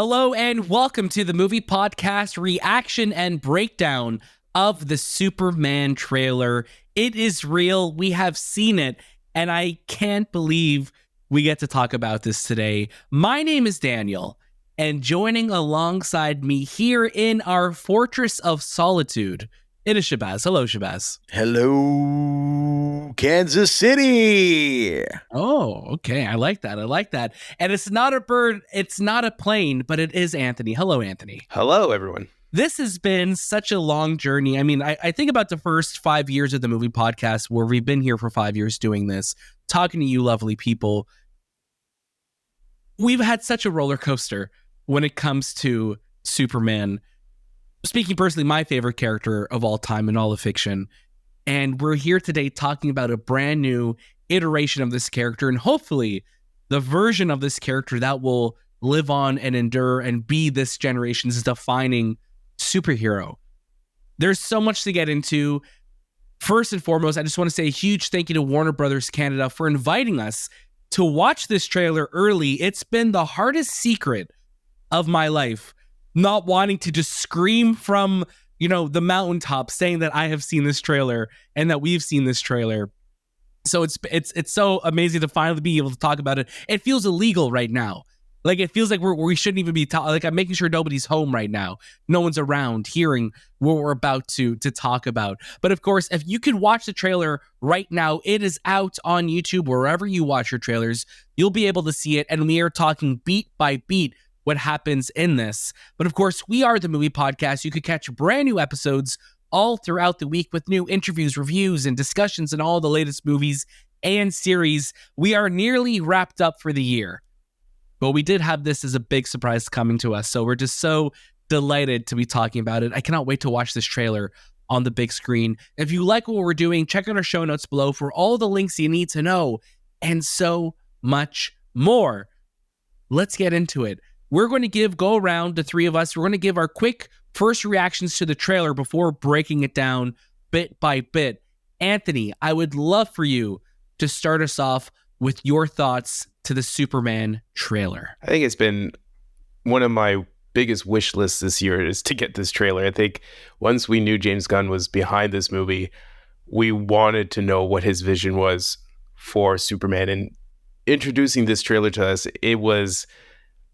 Hello and welcome to the movie podcast reaction and breakdown of the Superman trailer. It is real. We have seen it, and I can't believe we get to talk about this today. My name is Daniel, and joining alongside me here in our Fortress of Solitude, it is Shahbaz. Hello, Shahbaz. Hello, Kansas City. Oh, okay. I like that. And it's not a bird, it's not a plane, but it is Anthony. Hello, Anthony. Hello, everyone. This has been such a long journey. I mean, I think about the first 5 years of the movie podcast where we've been here for 5 years doing this, talking to you lovely people. We've had such a roller coaster when it comes to Superman. Speaking personally, my favorite character of all time in all of fiction. And we're here today talking about a brand new iteration of this character and hopefully the version of this character that will live on and endure and be this generation's defining superhero. There's so much to get into. First and foremost, I just want to say a huge thank you to Warner Brothers Canada for inviting us to watch this trailer early. It's been the hardest secret of my life, not wanting to just scream from, the mountaintop saying that I have seen this trailer and that we've seen this trailer. So it's so amazing to finally be able to talk about it. It feels illegal right now. Like, it feels like we shouldn't even be like, I'm making sure nobody's home right now. No one's around hearing what we're about to talk about. But of course, if you could watch the trailer right now, it is out on YouTube, wherever you watch your trailers. You'll be able to see it. And we are talking beat by beat what happens in this. But of course, we are the movie podcast. You could catch brand new episodes all throughout the week with new interviews, reviews, and discussions on all the latest movies and series. We are nearly wrapped up for the year, but we did have this as a big surprise coming to us. So we're just so delighted to be talking about it. I cannot wait to watch this trailer on the big screen. If you like what we're doing, check out our show notes below for all the links you need to know and so much more. Let's get into it. We're going to go around, the three of us. We're going to give our quick first reactions to the trailer before breaking it down bit by bit. Anthony, I would love for you to start us off with your thoughts to the Superman trailer. I think it's been one of my biggest wish lists this year is to get this trailer. I think once we knew James Gunn was behind this movie, we wanted to know what his vision was for Superman. And introducing this trailer to us,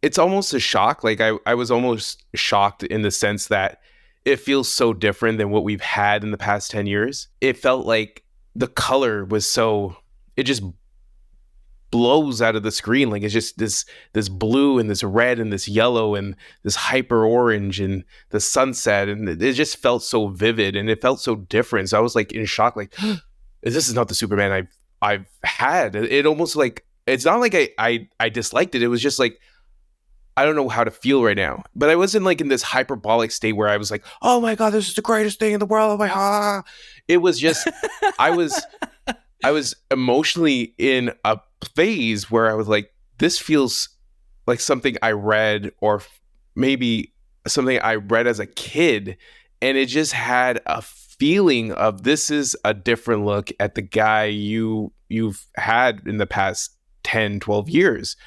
it's almost a shock. Like, I was almost shocked in the sense that it feels so different than what we've had in the past 10 years. It felt like the color was it just blows out of the screen. Like, it's just this blue and this red and this yellow and this hyper orange and the sunset. And it just felt so vivid and it felt so different. So I was like in shock, like, this is not the Superman I've had. It almost like, it's not like I disliked it. It was just like, I don't know how to feel right now, but I wasn't like in this hyperbolic state where I was like, oh my God, this is the greatest thing in the world. Oh my God. It was just, I was emotionally in a phase where I was like, this feels like something I read or maybe something I read as a kid. And it just had a feeling of, this is a different look at the guy you've had in the past 10, 12 years.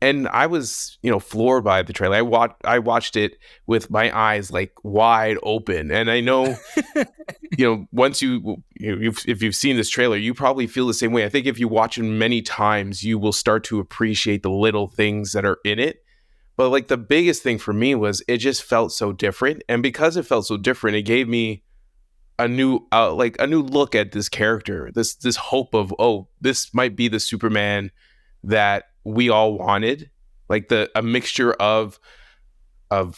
And I was, floored by the trailer. I watched it with my eyes like wide open. And I know, once if you've seen this trailer, you probably feel the same way. I think if you watch it many times, you will start to appreciate the little things that are in it. But like, the biggest thing for me was it just felt so different. And because it felt so different, it gave me a new look at this character, this hope of, oh, this might be the Superman that we all wanted, like a mixture of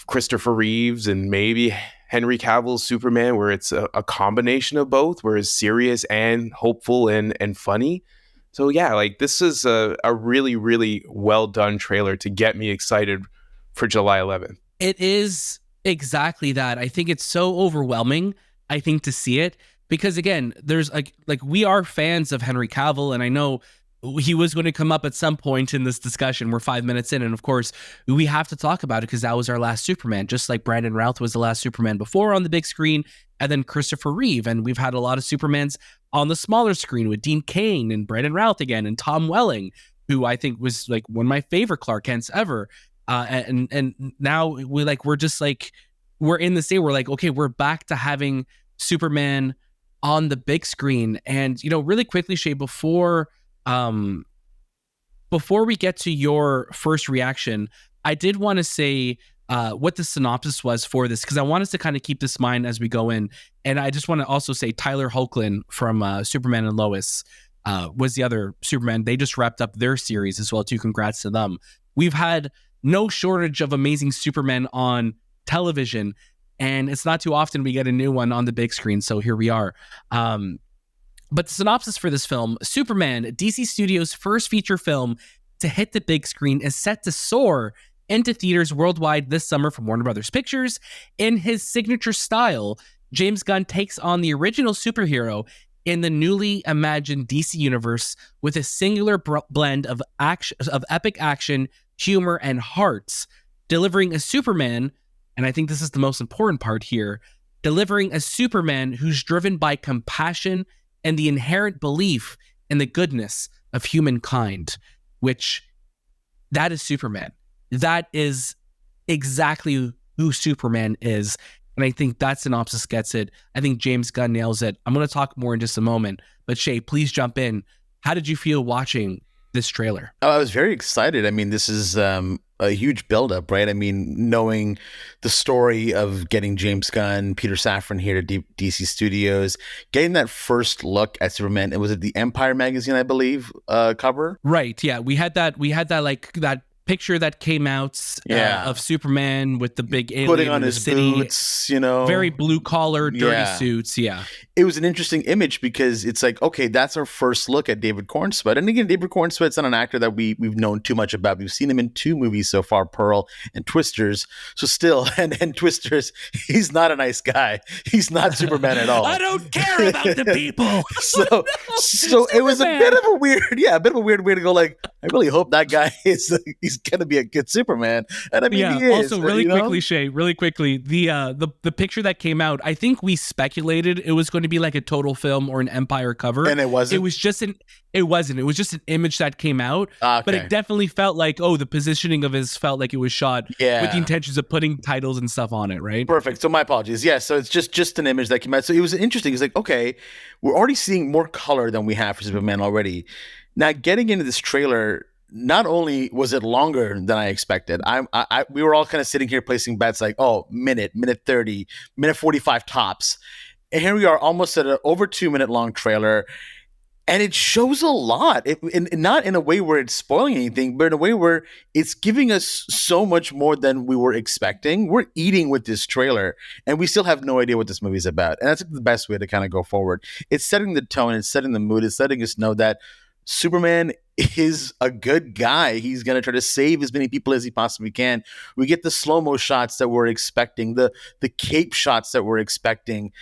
Christopher Reeves and maybe Henry Cavill's Superman, where it's a combination of both, where it's serious and hopeful and funny. So yeah, like, this is a really, really well done trailer to get me excited for July 11th. It is exactly that. I think it's so overwhelming, I think, to see it, because again, there's like we are fans of Henry Cavill, and I know he was going to come up at some point in this discussion. We're 5 minutes in, and of course, we have to talk about it because that was our last Superman, just like Brandon Routh was the last Superman before on the big screen, and then Christopher Reeve. And we've had a lot of Supermans on the smaller screen with Dean Cain and Brandon Routh again, and Tom Welling, who I think was like one of my favorite Clark Kents ever. And now we're just like, we're in the state. We're like, okay, we're back to having Superman on the big screen. And really quickly, Shay, before we get to your first reaction, I did want to say what the synopsis was for this, because I want us to kind of keep this in mind as we go in. And I just want to also say Tyler Hoechlin from Superman and Lois was the other Superman. They just wrapped up their series as well too. Congrats to them. We've had no shortage of amazing Superman on television, and it's not too often we get a new one on the big screen. So here we are. But the synopsis for this film: Superman, DC Studios' first feature film to hit the big screen, is set to soar into theaters worldwide this summer from Warner Brothers Pictures. In his signature style, James Gunn takes on the original superhero in the newly imagined DC universe with a singular blend of epic action, humor, and hearts, delivering a Superman, and I think this is the most important part here, delivering a Superman who's driven by compassion and the inherent belief in the goodness of humankind, which that is Superman. That is exactly who Superman is. And I think that synopsis gets it. I think James Gunn nails it. I'm going to talk more in just a moment, but Shay, please jump in. How did you feel watching this trailer? Oh, I was very excited. I mean, this is a huge buildup, right? I mean, knowing the story of getting James Gunn, Peter Safran here to DC Studios, getting that first look at Superman. It was at the Empire magazine, I believe, cover. Right. Yeah, we had that like that picture that came out of Superman with the big alien putting on in the his city. boots, very blue collar, dirty suits. Yeah, it was an interesting image because it's like, okay, that's our first look at David Cornsweet. And again, David Cornsweet's not an actor that we've known too much about. We've seen him in 2 movies so far, Pearl and Twisters. So still, and Twisters, he's not a nice guy. He's not Superman at all. I don't care about the people. So it was a bit of a weird way to go. Like, I really hope that guy he's gonna be a good Superman. And I mean, he is. Also, quickly, Shay, the picture that came out, I think we speculated it was going to be like a Total Film or an Empire cover, and it wasn't. It wasn't. It was just an image that came out, but it definitely felt like, the positioning of his felt like it was shot with the intentions of putting titles and stuff on it, right? Perfect. So my apologies. Yeah, so it's just an image that came out. So it was interesting. It's like, okay, we're already seeing more color than we have for Superman already. Now, getting into this trailer, not only was it longer than I expected, we were all kind of sitting here placing bets like, minute 30, minute 45 tops. And here we are almost at an over 2 minute long trailer. And it shows a lot, not in a way where it's spoiling anything, but in a way where it's giving us so much more than we were expecting. We're eating with this trailer, and we still have no idea what this movie is about. And that's the best way to kind of go forward. It's setting the tone, it's setting the mood, it's letting us know that Superman is a good guy. He's going to try to save as many people as he possibly can. We get the slow-mo shots that we're expecting, the cape shots that we're expecting,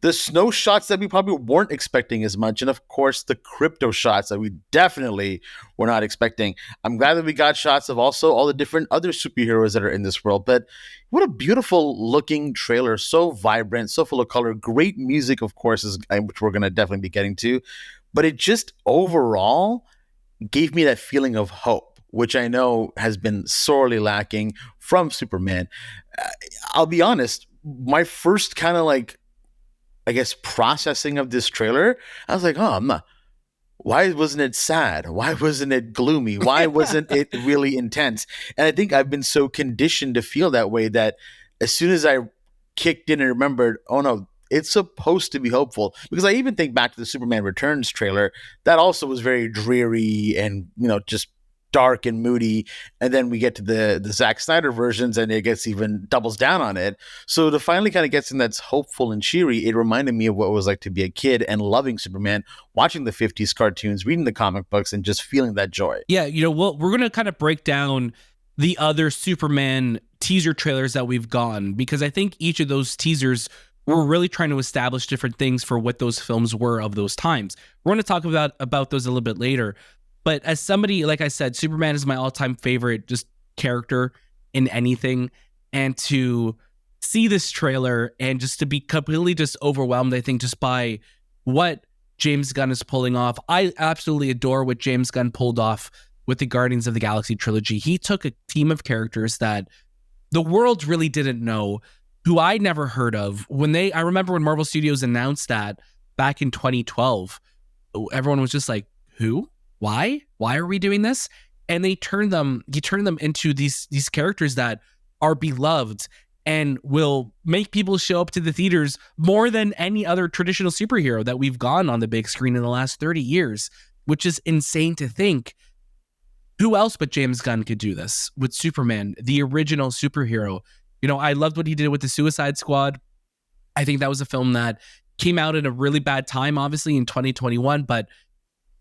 the snow shots that we probably weren't expecting as much, and of course the crypto shots that we definitely were not expecting. I'm glad that we got shots of also all the different other superheroes that are in this world. But what a beautiful looking trailer, so vibrant, so full of color, great music, of course, which we're going to definitely be getting to. But it just overall gave me that feeling of hope, which I know has been sorely lacking from Superman. I'll be honest, my first kind of processing of this trailer, I was like, why wasn't it sad? Why wasn't it gloomy? Why wasn't it really intense? And I think I've been so conditioned to feel that way that as soon as I kicked in and remembered, it's supposed to be hopeful, because I even think back to the Superman Returns trailer that also was very dreary and, just dark and moody. And then we get to the Zack Snyder versions and it gets even doubles down on it. So to finally kind of get something that's hopeful and cheery, it reminded me of what it was like to be a kid and loving Superman, watching the 50s cartoons, reading the comic books, and just feeling that joy. Yeah, we're going to kind of break down the other Superman teaser trailers that we've gotten, because I think each of those teasers we're really trying to establish different things for what those films were of those times. We're going to talk about those a little bit later. But as somebody, like I said, Superman is my all-time favorite just character in anything. And to see this trailer and just to be completely just overwhelmed, I think, just by what James Gunn is pulling off. I absolutely adore what James Gunn pulled off with the Guardians of the Galaxy trilogy. He took a team of characters that the world really didn't know, who I never heard of. I remember when Marvel Studios announced that back in 2012, everyone was just like, who? Why are we doing this? And he turned them into these characters that are beloved and will make people show up to the theaters more than any other traditional superhero that we've gone on the big screen in the last 30 years, which is insane to think. Who else but James Gunn could do this with Superman, the original superhero? You know, I loved what he did with the Suicide Squad. I think that was a film that came out at a really bad time, obviously, in 2021. But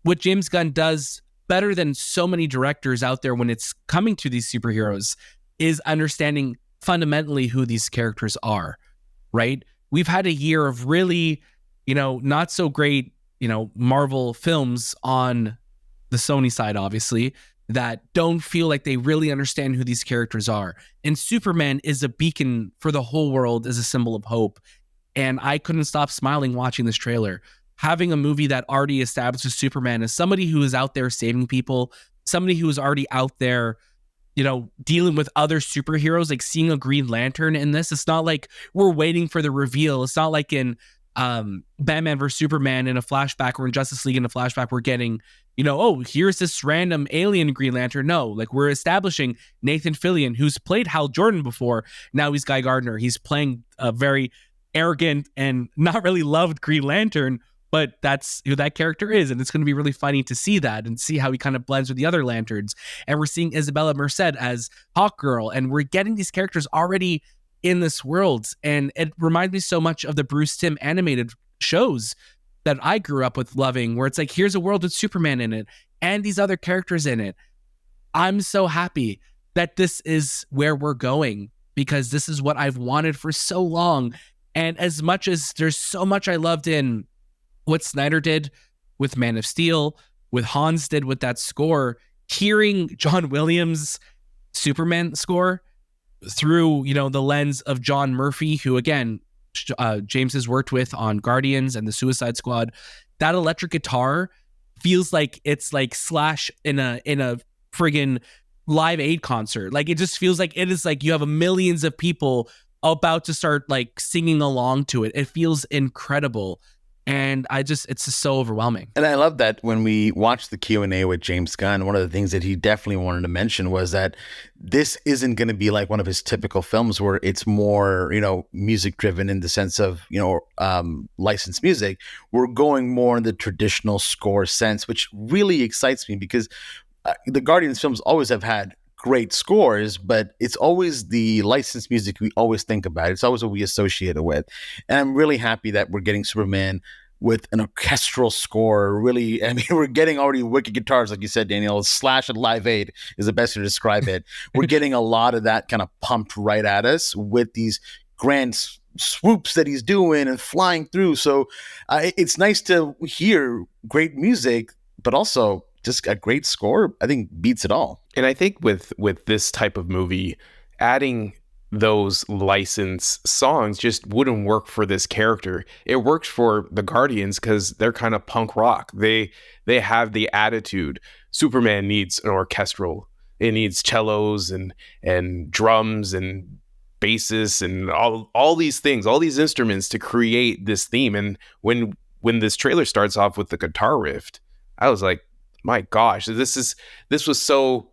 what James Gunn does better than so many directors out there when it's coming to these superheroes is understanding fundamentally who these characters are, right? We've had a year of really, not so great, Marvel films on the Sony side, obviously, that don't feel like they really understand who these characters are. And Superman is a beacon for the whole world, as a symbol of hope. And I couldn't stop smiling watching this trailer. Having a movie that already establishes Superman as somebody who is out there saving people, somebody who is already out there, dealing with other superheroes, like seeing a Green Lantern in this. It's not like we're waiting for the reveal. It's not like in Batman vs. Superman in a flashback, or in Justice League in a flashback, we're getting, here's this random alien Green Lantern. No, like, we're establishing Nathan Fillion, who's played Hal Jordan before. Now he's Guy Gardner. He's playing a very arrogant and not really loved Green Lantern, but that's who that character is. And it's going to be really funny to see that and see how he kind of blends with the other Lanterns. And we're seeing Isabella Merced as Hawkgirl, and we're getting these characters already in this world. And it reminds me so much of the Bruce Timm animated shows that I grew up with loving, where it's like, here's a world with Superman in it and these other characters in it. I'm so happy that this is where we're going, because this is what I've wanted for so long. And as much as there's so much I loved in what Snyder did with Man of Steel, with Hans did with that score, hearing John Williams' Superman score through, the lens of John Murphy, who again, James has worked with on Guardians and the Suicide Squad, that electric guitar feels like it's like Slash in a friggin' Live Aid concert. Like, it just feels like it is like you have millions of people about to start like singing along to it. It feels incredible. And it's just so overwhelming. And I love that when we watched the Q&A with James Gunn, one of the things that he definitely wanted to mention was that this isn't going to be like one of his typical films where it's more, music driven in the sense of, licensed music. We're going more in the traditional score sense, which really excites me, because the Guardians films always have had great scores, but it's always the licensed music we always think about. It's always what we associate it with. And I'm really happy that we're getting Superman with an orchestral score. Really, I mean, we're getting already wicked guitars, like you said, Daniel. Slash at Live Aid is the best to describe it. We're getting a lot of that kind of pumped right at us with these grand swoops that he's doing and flying through. So it's nice to hear great music, but also just a great score, I think, beats it all. And I think with this type of movie, adding those licensed songs just wouldn't work for this character. It works for the Guardians because they're kind of punk rock. They have the attitude. Superman needs an orchestral. It needs cellos and drums and basses and all these things, all these instruments to create this theme. And when this trailer starts off with the guitar riff, I was like, my gosh, this was so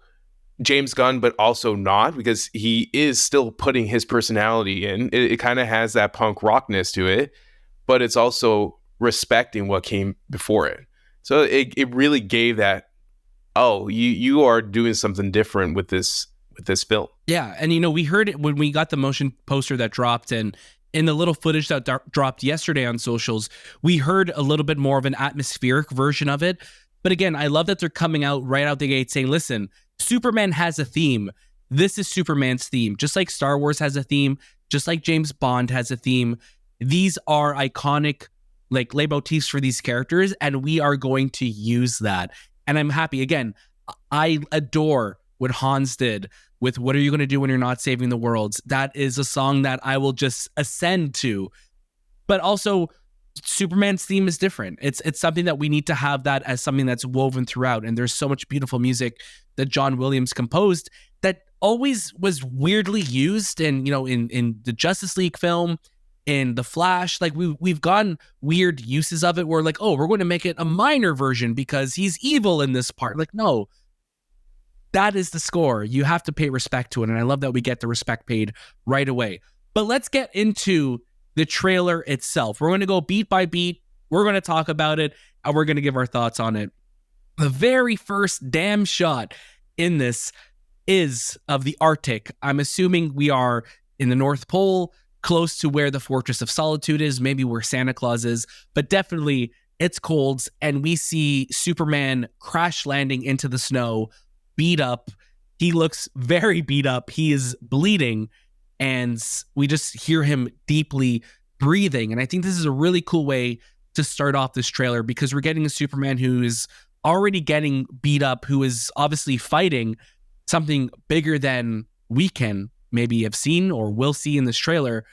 James Gunn, but also not, because he is still putting his personality in. It kind of has that punk rockness to it, but it's also respecting what came before it. So it really gave that, oh, you are doing something different with this film. Yeah, and we heard it when we got the motion poster that dropped, and in the little footage that dropped yesterday on socials, we heard a little bit more of an atmospheric version of it. But again, I love that they're coming out right out the gate saying, listen, Superman has a theme. This is Superman's theme. Just like Star Wars has a theme, just like James Bond has a theme. These are iconic like leitmotifs for these characters, and we are going to use that. And I'm happy. Again, I adore what Hans did with What Are You Going to Do When You're Not Saving the World? That is a song that I will just ascend to. But also, Superman's theme is different. It's something that we need to have that as something that's woven throughout. And there's so much beautiful music that John Williams composed that always was weirdly used in the Justice League film, in the Flash. Like we've gotten weird uses of it where like, oh, we're going to make it a minor version because he's evil in this part. Like, no, that is the score. You have to pay respect to it. And I love that we get the respect paid right away. But let's get into the trailer itself. We're going to go beat by beat. We're going to talk about it, and we're going to give our thoughts on it. The very first damn shot in this is of the Arctic. I'm assuming we are in the North Pole, close to where the Fortress of Solitude is, maybe where Santa Claus is, but definitely it's cold, and we see Superman crash landing into the snow, beat up. He looks very beat up. He is bleeding, and we just hear him deeply breathing. And I think this is a really cool way to start off this trailer, because we're getting a Superman who is already getting beat up, who is obviously fighting something bigger than we can maybe have seen or will see in this trailer,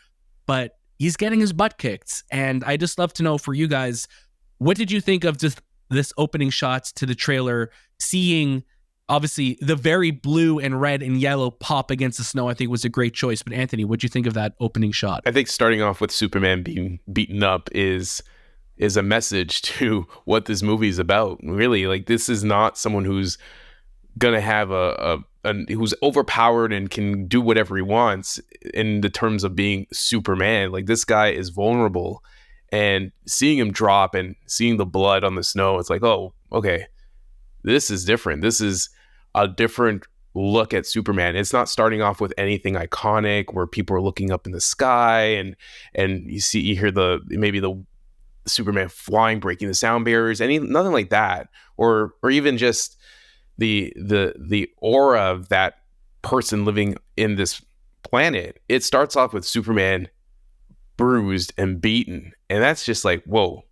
but he's getting his butt kicked. And I just love to know for you guys, what did you think of just this opening shots to the trailer, seeing obviously the very blue and red and yellow pop against the snow? I think was a great choice. But Anthony, what'd you think of that opening shot? I think starting off with Superman being beaten up is a message to what this movie is about. Really, like, this is not someone who's gonna have who's overpowered and can do whatever he wants in the terms of being Superman. Like, this guy is vulnerable, and seeing him drop and seeing the blood on the snow, it's like, oh, okay, this is different. This is a different look at Superman. It's not starting off with anything iconic where people are looking up in the sky and you hear maybe the Superman flying, breaking the sound barriers, nothing like that, or even just the aura of that person living in this planet. It starts off with Superman bruised and beaten, and that's just like, whoa,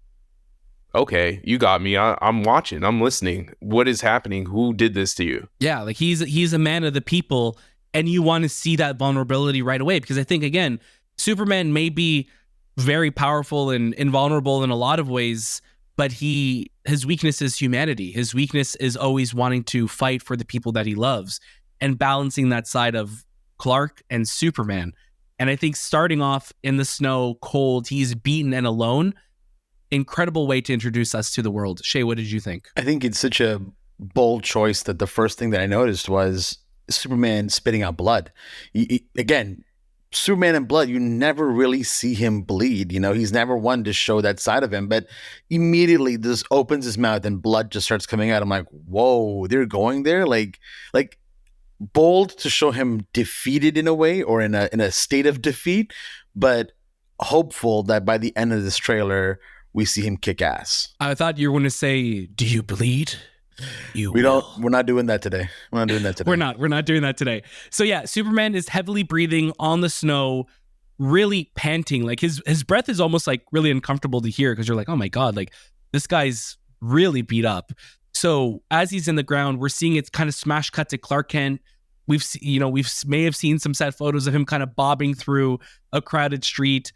okay, you got me. I'm watching, I'm listening. What is happening? Who did this to you? Yeah, like he's a man of the people, and you want to see that vulnerability right away, because I think, again, Superman may be very powerful and invulnerable in a lot of ways, but his weakness is humanity. His weakness is always wanting to fight for the people that he loves, and balancing that side of Clark and Superman. And I think starting off in the snow, cold, he's beaten and alone. Incredible way to introduce us to the world. Shay, what did you think? I think it's such a bold choice that the first thing that I noticed was Superman spitting out blood. Again, Superman and blood, you never really see him bleed. He's never one to show that side of him, but immediately this opens his mouth and blood just starts coming out. I'm like, whoa, they're going there? Like bold to show him defeated in a way, or in a state of defeat, but hopeful that by the end of this trailer, we see him kick ass. I thought you were going to say, do you bleed? We're not doing that today. We're not doing that today. We're not doing that today. So yeah, Superman is heavily breathing on the snow, really panting. Like his breath is almost like really uncomfortable to hear, because you're like, oh my God, like this guy's really beat up. So as he's in the ground, we're seeing it kind of smash cut to Clark Kent. We may have seen some set photos of him kind of bobbing through a crowded street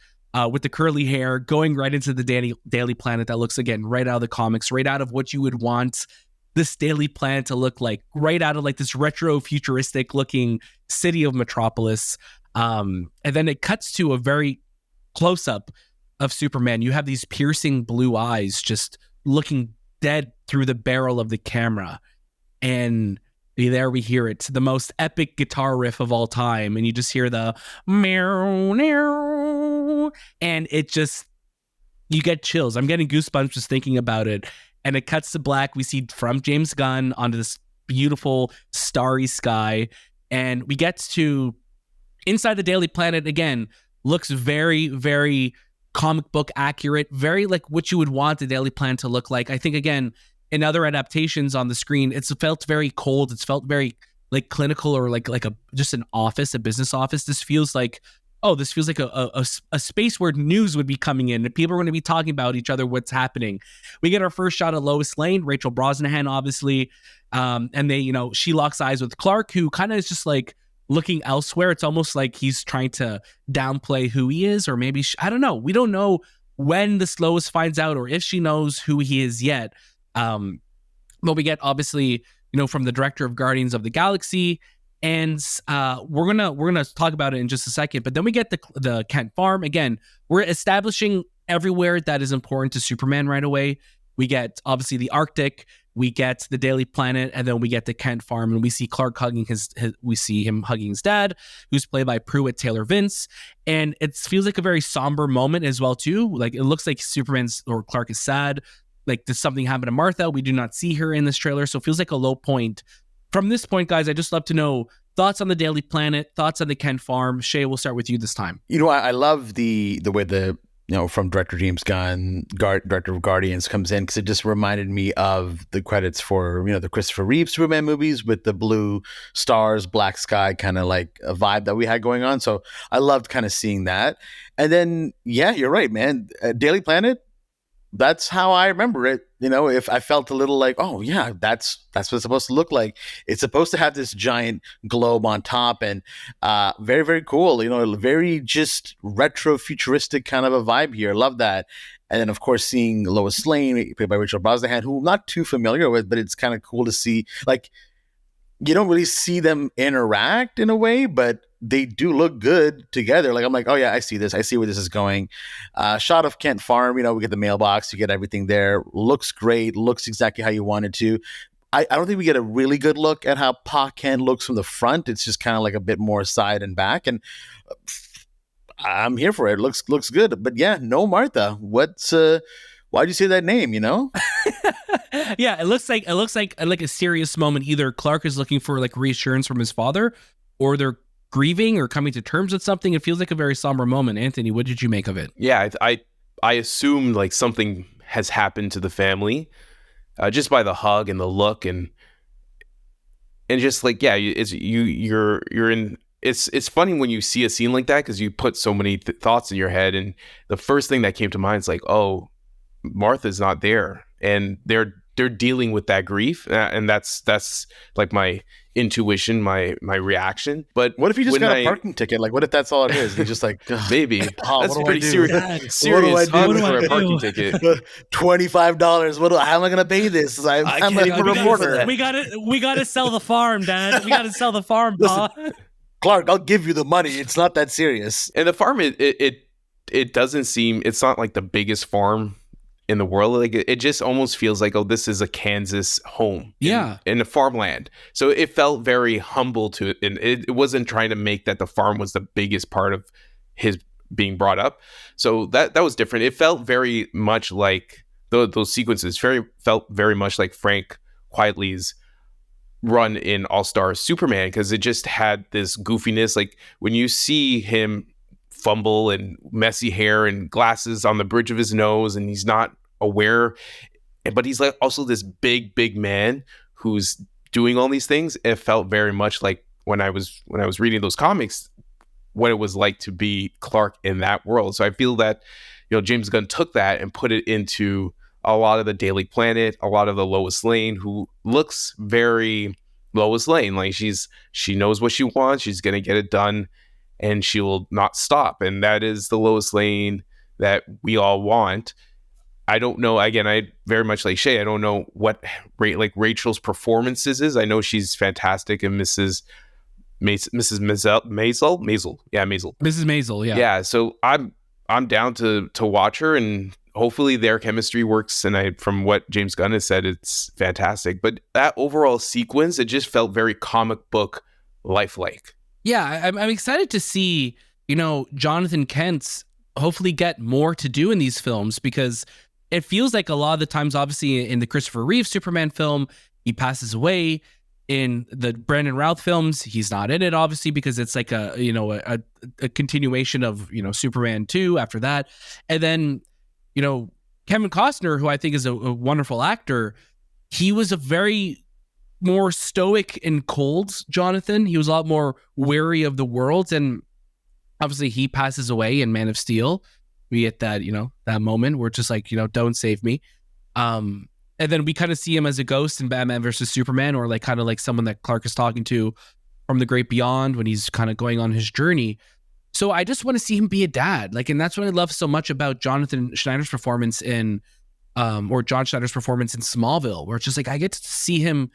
with the curly hair, going right into the Daily Planet that looks, again, right out of the comics, right out of what you would want this Daily Planet to look like, right out of like this retro futuristic looking city of Metropolis. And then it cuts to a very close up of Superman. You have these piercing blue eyes just looking dead through the barrel of the camera. And there we hear it, the most epic guitar riff of all time. And you just hear the meow, meow, and it just, you get chills. I'm getting goosebumps just thinking about it. And it cuts to black. We see from James Gunn onto this beautiful starry sky. And we get to inside the Daily Planet. Again, looks very, very comic book accurate, very like what you would want the Daily Planet to look like. I think, again, in other adaptations on the screen, it's felt very cold. It's felt very like clinical, or like just an office, a business office. This feels like a space where news would be coming in and people are going to be talking about each other, what's happening. We get our first shot of Lois Lane, Rachel Brosnahan, obviously. And they, she locks eyes with Clark, who kind of is just like looking elsewhere. It's almost like he's trying to downplay who he is, or maybe, I don't know. We don't know when this Lois finds out, or if she knows who he is yet. But we get, obviously, from the director of Guardians of the Galaxy, and we're gonna talk about it in just a second. But then we get the Kent farm. Again, we're establishing everywhere that is important to Superman right away. We get, obviously, the Arctic, we get the Daily Planet, and then we get the Kent farm, and we see Clark hugging we see him hugging his dad, who's played by Pruitt Taylor Vince. And it feels like a very somber moment as well, too. Like, it looks like Clark is sad. Like, does something happen to Martha? We do not see her in this trailer, so it feels like a low point. From this point, guys, I just love to know thoughts on the Daily Planet, thoughts on the Kent farm. Shay, we'll start with you this time. I love the way from director James Gunn, director of Guardians, comes in, because it just reminded me of the credits for the Christopher Reeve Superman movies with the blue stars, black sky kind of like a vibe that we had going on. So I loved kind of seeing that. And then, yeah, you're right, man. Daily Planet, that's how I remember it. If I felt a little like, oh yeah, that's what it's supposed to look like. It's supposed to have this giant globe on top, and very, very cool. Very just retro futuristic kind of a vibe here. Love that. And then, of course, seeing Lois Lane, played by Rachel Brosnahan, who I'm not too familiar with, but it's kind of cool to see. Like, you don't really see them interact in a way, but they do look good together. Like, I'm like, oh yeah, I see this. I see where this is going. Shot of Kent Farm, we get the mailbox, you get everything there. Looks great. Looks exactly how you wanted to. I don't think we get a really good look at how Pa Kent looks from the front. It's just kind of like a bit more side and back. And I'm here for it. Looks good. But yeah, no Martha. Why'd you say that name, Yeah, it looks like a serious moment. Either Clark is looking for like reassurance from his father, or they're grieving or coming to terms with something. It feels like a very somber moment. Anthony, what did you make of it? Yeah, I assumed like something has happened to the family, just by the hug and the look, and just like, yeah, you're in. It's funny when you see a scene like that, because you put so many thoughts in your head, and the first thing that came to mind is like, oh, Martha's not there, and they're dealing with that grief, and that's like my intuition, my reaction. But what if you just got a parking ticket? Like, what if that's all it is? He's just like, maybe that's pretty serious for a parking ticket. $25. How am I gonna pay this? I'm like a reporter. We gotta sell the farm, Dad. We gotta sell the farm, Pa. Clark, I'll give you the money. It's not that serious. And the farm, it doesn't seem, it's not like the biggest farm in the world. Like, it just almost feels like, oh, this is a Kansas home, in a farmland. So it felt very humble to it, and it wasn't trying to make that the farm was the biggest part of his being brought up. So that was different. It felt very much like those sequences felt very much like Frank Quitely's run in All-Star Superman, because it just had this goofiness. Like, when you see him fumble and messy hair and glasses on the bridge of his nose, and he's not aware, but he's like also this big man who's doing all these things. It felt very much like when I was reading those comics, what it was like to be Clark in that world. So I feel that James Gunn took that and put it into a lot of the Daily Planet, a lot of the Lois Lane, who looks very Lois Lane. Like, she knows what she wants, she's gonna get it done, and she will not stop. And that is the Lois Lane that we all want. I don't know. Again, I very much like Shay. I don't know what Rachel's performances is. I know she's fantastic in Mrs. Maisel. Yeah, Maisel. Mrs. Maisel. Yeah. Yeah. So I'm down to watch her, and hopefully their chemistry works. And from what James Gunn has said, it's fantastic. But that overall sequence, it just felt very comic book lifelike. Yeah, I'm excited to see, Jonathan Kent's hopefully get more to do in these films, because it feels like a lot of the times, obviously in the Christopher Reeve Superman film, he passes away. In the Brandon Routh films, he's not in it, obviously, because it's like a continuation of, Superman 2 after that. And then, Kevin Costner, who I think is a wonderful actor, he was a very more stoic and cold Jonathan. He was a lot more wary of the world, and obviously he passes away in Man of Steel. We get that, that moment where it's just like, don't save me. And then we kind of see him as a ghost in Batman versus Superman, or like kind of like someone that Clark is talking to from the great beyond when he's kind of going on his journey. So I just want to see him be a dad. Like, and that's what I love so much about Jonathan Schneider's performance in or John Schneider's performance in Smallville, where it's just like I get to see him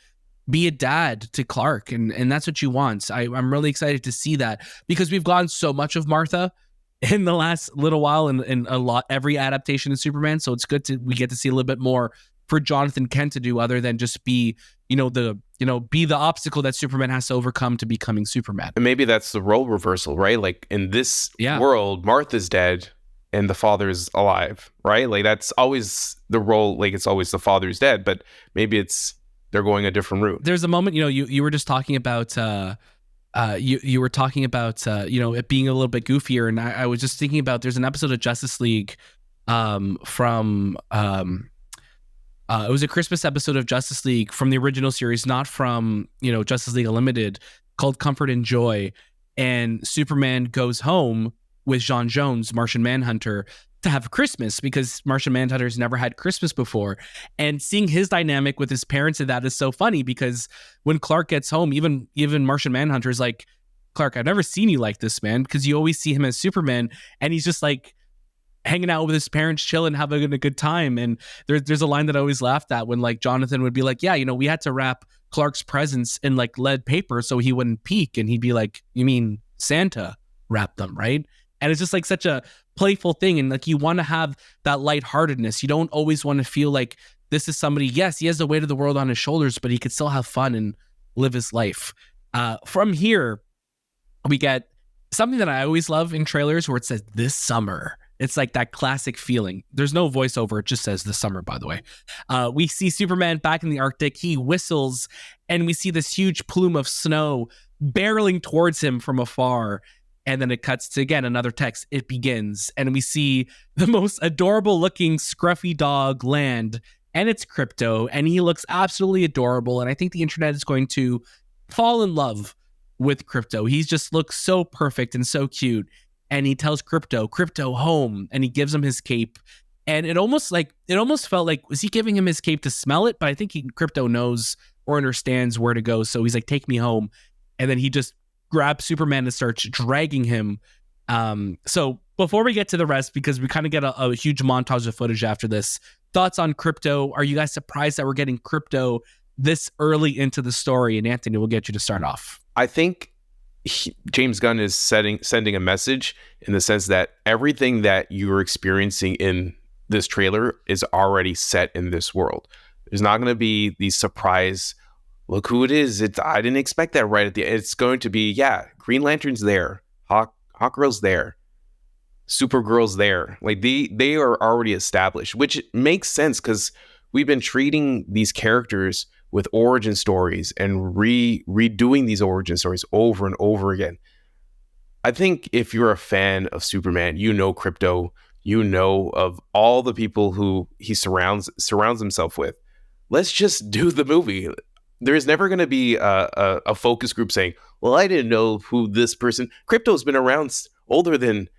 be a dad to Clark, and that's what you want. I'm really excited to see that, because we've gotten so much of Martha in the last little while in every adaptation of Superman. So it's good we get to see a little bit more for Jonathan Kent to do, other than just be be the obstacle that Superman has to overcome to becoming Superman. And maybe that's the role reversal, right? Like in this world, Martha's dead and the father's alive, right? Like that's always the role. Like it's always the father's dead, but maybe they're going a different route. There's a moment, you were just talking about you were talking about it being a little bit goofier, and I was just thinking about, there's an episode of Justice League from it was a Christmas episode of Justice League from the original series, not from Justice League Unlimited, called Comfort and Joy, and Superman goes home with J'onn J'onzz, Martian Manhunter, to have Christmas, because Martian Manhunter's never had Christmas before. And seeing his dynamic with his parents and that is so funny, because when Clark gets home, even Martian Manhunter's like, Clark, I've never seen you like this, man, because you always see him as Superman, and he's just like hanging out with his parents, chilling, having a good time. And there's a line that I always laughed at when like Jonathan would be like, yeah, we had to wrap Clark's presents in like lead paper so he wouldn't peek, and he'd be like, you mean Santa wrapped them, right? And it's just like such a playful thing, and like you want to have that lightheartedness. You don't always want to feel like this is somebody, yes, he has the weight of the world on his shoulders, but he could still have fun and live his life. From here, we get something that I always love in trailers, where it says this summer. It's like that classic feeling. There's no voiceover. It just says this summer, by the way. We see Superman back in the Arctic. He whistles, and we see this huge plume of snow barreling towards him from afar. And then it cuts to, again, another text. It begins. And we see the most adorable looking scruffy dog land. And it's Krypto. And he looks absolutely adorable. And I think the internet is going to fall in love with Krypto. He just looks so perfect and so cute. And he tells Krypto home. And he gives him his cape. And it almost felt like, was he giving him his cape to smell it? But I think Krypto knows or understands where to go. So he's like, take me home. And then he just grabs Superman and starts dragging him. So before we get to the rest, because we kind of get a huge montage of footage after this, thoughts on Krypto? Are you guys surprised that we're getting Krypto this early into the story? And Anthony, we'll get you to start off. I think James Gunn is sending a message in the sense that everything that you're experiencing in this trailer is already set in this world. There's not going to be these surprise, look who it is. I didn't expect that right at the end. It's going to be, Green Lantern's there. Hawkgirl's there. Supergirl's there. Like they are already established, which makes sense because we've been treating these characters with origin stories and redoing these origin stories over and over again. I think if you're a fan of Superman, you know Krypto, you know of all the people who he surrounds himself with. Let's just do the movie. There's never going to be a focus group saying, well, I didn't know who this person... Krypto's been around older than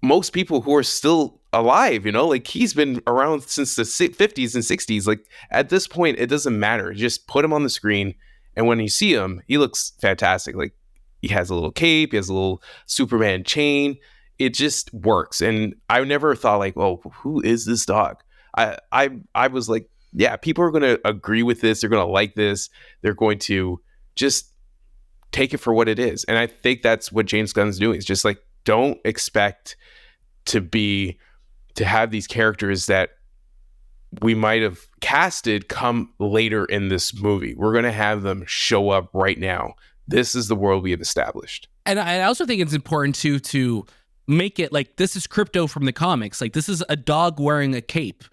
most people who are still alive, like he's been around since the 50s and 60s. Like at this point, it doesn't matter. Just put him on the screen. And when you see him, he looks fantastic. Like he has a little cape, he has a little Superman chain. It just works. And I never thought like, oh, who is this dog? I was like, yeah, people are going to agree with this. They're going to like this. They're going to just take it for what it is. And I think that's what James Gunn's doing. It's just like, don't expect to have these characters that we might have casted come later in this movie. We're going to have them show up right now. This is the world we have established. And I also think it's important to make it like this is Krypto from the comics. Like this is a dog wearing a cape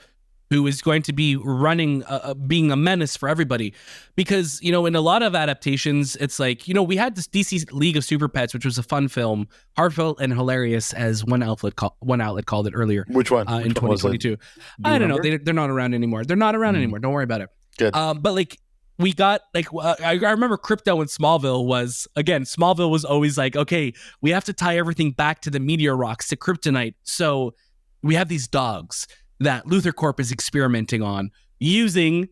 who is going to be running, being a menace for everybody. Because, in a lot of adaptations, it's like, we had this DC League of Super Pets, which was a fun film, heartfelt and hilarious, as one outlet called it earlier. Which one? In 2022. I don't know. They're not around anymore. They're not around anymore. Don't worry about it. Good. But like, we got like, I remember Krypto in Smallville was always like, okay, we have to tie everything back to the meteor rocks, to kryptonite. So we have these dogs that Luthor Corp is experimenting on using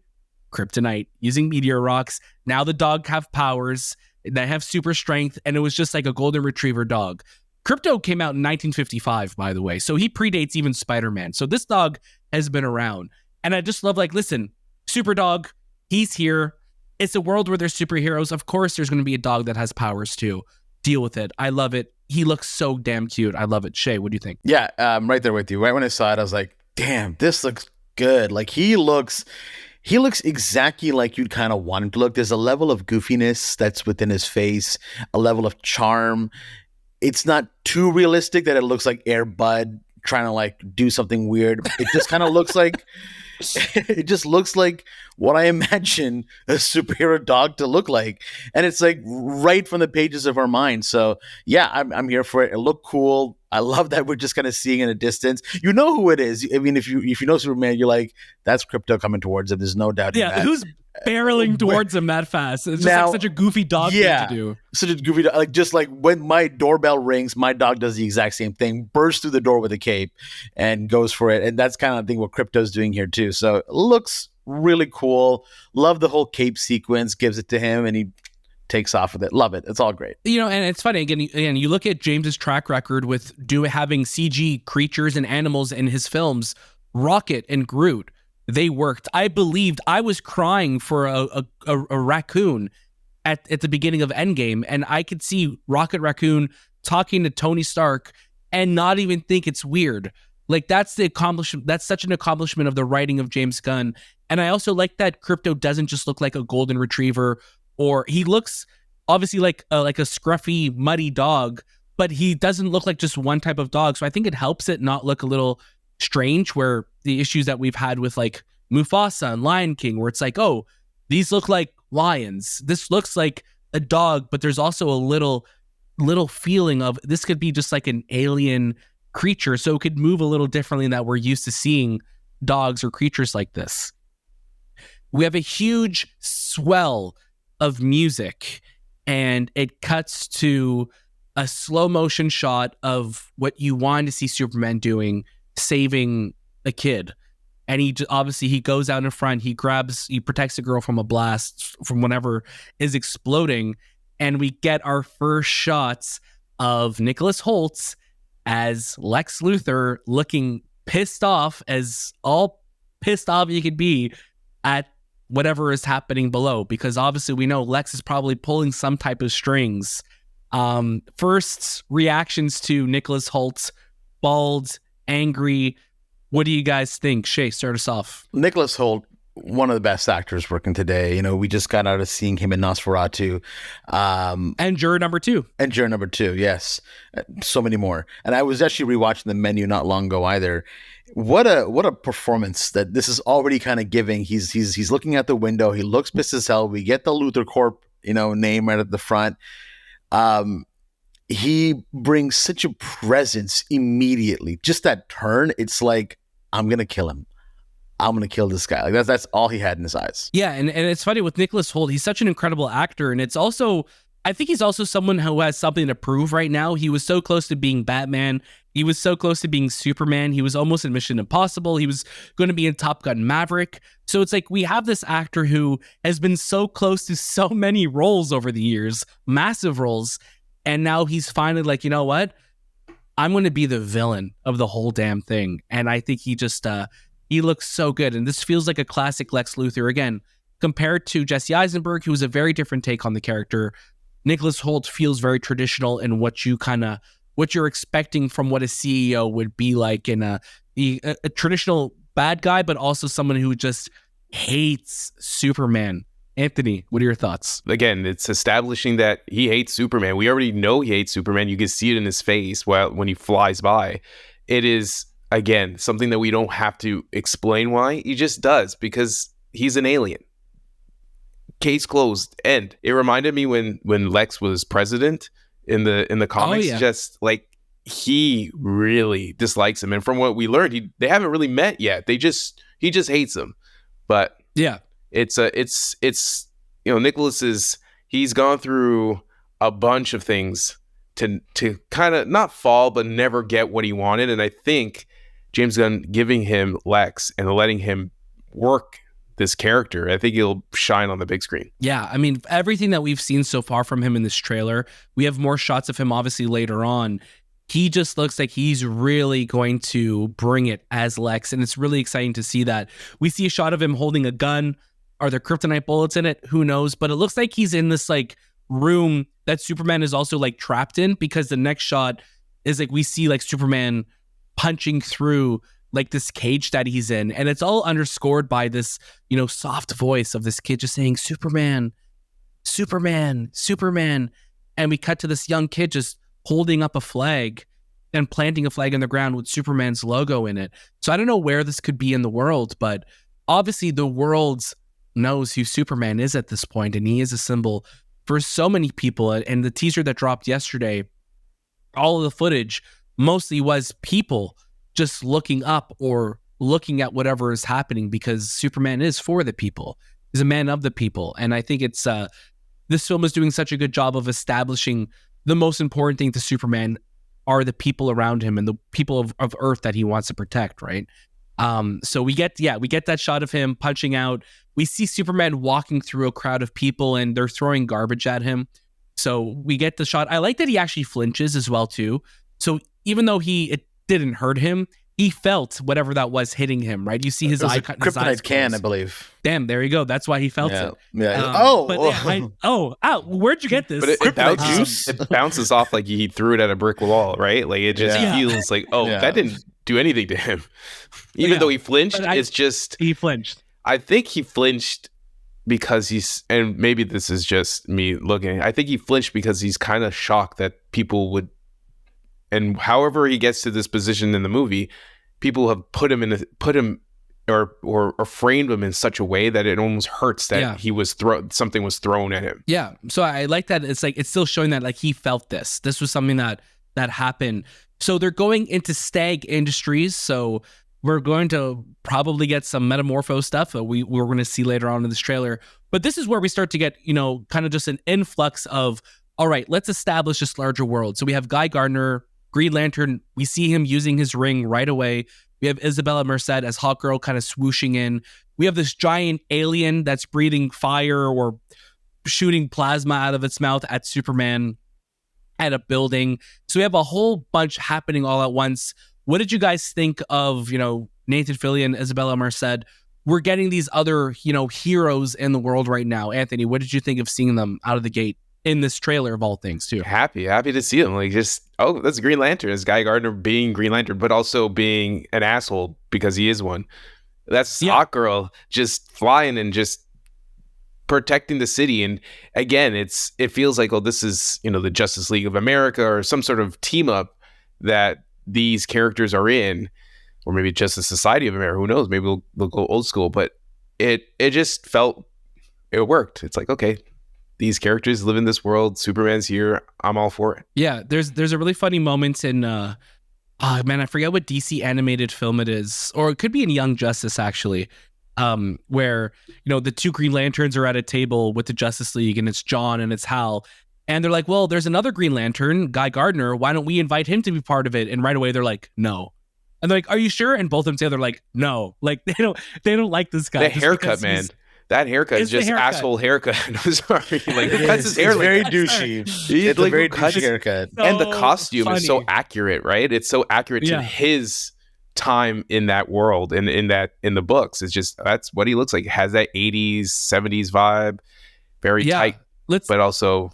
kryptonite, using meteor rocks. Now the dog have powers, that have super strength, and it was just like a golden retriever dog. Krypto came out in 1955, by the way, so he predates even Spider-Man. So this dog has been around, and I just love, like, listen, Superdog, he's here. It's a world where there's superheroes. Of course, there's going to be a dog that has powers too. Deal with it. I love it. He looks so damn cute. I love it. Shay, what do you think? Yeah, I'm right there with you. Right when I saw it, I was like, damn, this looks good. Like he looks exactly like you'd kind of want him to look. There's a level of goofiness that's within his face, a level of charm. It's not too realistic that it looks like Air Bud trying to like do something weird. It just kind of looks like it just looks like what I imagine a superhero dog to look like, and it's like right from the pages of our mind. So yeah, I'm here for it. It looked cool. I love that we're just kind of seeing in a distance. You know who it is. I mean, if you know Superman, you're like, that's Krypto coming towards him. There's no doubt. Yeah, who's barreling towards him that fast? It's just now, like such a goofy dog thing to do. Such a goofy dog. Like just like when my doorbell rings, my dog does the exact same thing, bursts through the door with a cape and goes for it. And that's kind of the thing what Krypto's doing here too. So it looks really cool. Love the whole cape sequence, gives it to him, and he takes off with it. Love it. It's all great. You know, and it's funny, again, you look at James's track record with having CG creatures and animals in his films. Rocket and Groot, they worked. I was crying for a raccoon at the beginning of Endgame, and I could see Rocket Raccoon talking to Tony Stark and not even think it's weird. Like, that's the accomplishment. That's such an accomplishment of the writing of James Gunn. And I also like that Krypto doesn't just look like a golden retriever, or he looks obviously like a scruffy, muddy dog, but he doesn't look like just one type of dog. So I think it helps it not look a little strange, where the issues that we've had with like Mufasa and Lion King, where it's like, oh, these look like lions. This looks like a dog, but there's also a little feeling of this could be just like an alien creature. So it could move a little differently than that we're used to seeing dogs or creatures like this. We have a huge swell of music, and it cuts to a slow motion shot of what you want to see Superman doing, saving a kid. And he goes out in front, he protects the girl from a blast from whatever is exploding, and we get our first shots of Nicholas Hoult as Lex Luthor, looking pissed off, as all pissed off you could be at whatever is happening below, because obviously we know Lex is probably pulling some type of strings. First reactions to Nicholas Hoult: bald, angry. What do you guys think? Shay, start us off. Nicholas Hoult, one of the best actors working today. You know, we just got out of seeing him in Nosferatu. And Juror Number 2. And Juror Number 2, yes. So many more. And I was actually rewatching The Menu not long ago either. What a performance that this is already kind of giving. He's looking out the window. He looks pissed as hell. We get the Luthor Corp, name right at the front. He brings such a presence immediately. Just that turn, it's like, I'm gonna kill him. I'm gonna kill this guy. Like that's all he had in his eyes. Yeah, and it's funny with Nicholas Hoult. He's such an incredible actor, and it's also, I think he's also someone who has something to prove right now. He was so close to being Batman. He was so close to being Superman. He was almost in Mission Impossible. He was going to be in Top Gun Maverick. So it's like we have this actor who has been so close to so many roles over the years, massive roles, and now he's finally like, you know what? I'm going to be the villain of the whole damn thing. And I think he just, he looks so good. And this feels like a classic Lex Luthor. Again, compared to Jesse Eisenberg, who was a very different take on the character, Nicholas Hoult feels very traditional in what you're expecting from what a CEO would be like in a traditional bad guy, but also someone who just hates Superman. Anthony, what are your thoughts? Again, it's establishing that he hates Superman. We already know he hates Superman. You can see it in his face when he flies by. It is, again, something that we don't have to explain why. He just does, because he's an alien. Case closed. End. It reminded me when Lex was president in the comics. Just like, he really dislikes him, and from what we learned, they haven't really met yet. He just hates him. But yeah, it's Nicholas he's gone through a bunch of things to kind of not fall, but never get what he wanted. And I think James Gunn giving him Lex and letting him work this character. I think he'll shine on the big screen. Yeah, I mean, everything that we've seen so far from him in this trailer, we have more shots of him obviously later on. He just looks like he's really going to bring it as Lex, and it's really exciting to see that. We see a shot of him holding a gun. Are there kryptonite bullets in it? Who knows? But it looks like he's in this like room that Superman is also like trapped in, because the next shot is like we see like Superman punching through like this cage that he's in, and it's all underscored by this, you know, soft voice of this kid just saying Superman, Superman, Superman. And we cut to this young kid just holding up a flag and planting a flag in the ground with Superman's logo in it. So I don't know where this could be in the world, but obviously the world knows who Superman is at this point, and he is a symbol for so many people. And the teaser that dropped yesterday, all of the footage mostly was people just looking up or looking at whatever is happening, because Superman is for the people. He's a man of the people. And I think it's this film is doing such a good job of establishing the most important thing to Superman are the people around him and the people of Earth that he wants to protect, right? So we get that shot of him punching out. We see Superman walking through a crowd of people and they're throwing garbage at him. So we get the shot. I like that he actually flinches as well too. So even though it didn't hurt him, he felt whatever that was hitting him, right? You see his eye cut. Kryptonite can, I believe. Damn, there you go. That's why he felt it. Yeah. Where'd you get this? But it bounces off like he threw it at a brick wall, right? Like it just feels like, that didn't do anything to him. Even though he flinched, it's just... He flinched. I think he flinched because and maybe this is just me looking, I think he flinched because he's kind of shocked that people would, and however he gets to this position in the movie, people have put him or framed him in such a way that it almost hurts that he was something was thrown at him. Yeah. So I like that. It's like, it's still showing that like he felt this. This was something that happened. So they're going into Stag Industries. So we're going to probably get some Metamorpho stuff that we're going to see later on in this trailer. But this is where we start to get, kind of just an influx of, all right, let's establish this larger world. So we have Guy Gardner, Green Lantern. We see him using his ring right away. We have Isabella Merced as Hawkgirl kind of swooshing in. We have this giant alien that's breathing fire or shooting plasma out of its mouth at Superman at a building. So we have a whole bunch happening all at once. What did you guys think of, Nathan Fillion, Isabella Merced? We're getting these other, heroes in the world right now. Anthony, what did you think of seeing them out of the gate in this trailer of all things too? Happy to see them. Like that's Green Lantern. It's Guy Gardner being Green Lantern, but also being an asshole because he is one. That's Hawkgirl just flying and just protecting the city. And again, it feels like, this is, the Justice League of America or some sort of team up that these characters are in, or maybe Justice Society of America. Who knows? Maybe they'll go old school, but it just felt it worked. It's like, okay, these characters live in this world. Superman's here. I'm all for it. Yeah, there's a really funny moment in I forget what DC animated film it is, or it could be in Young Justice actually, where the two Green Lanterns are at a table with the Justice League, and it's John and it's Hal, and they're like, well, there's another Green Lantern, Guy Gardner. Why don't we invite him to be part of it? And right away they're like, no. And they're like, are you sure? And both of them say they're like, no. Like they don't like this guy. The haircut, man. That haircut is just asshole haircut. I'm sorry. Like, who cuts his hair like very douchey. It's a very douchey haircut. And the costume is so accurate, right? It's so accurate to his time in that world and in the books. It's just, that's what he looks like. It has that 80s, 70s vibe. Very tight, but also...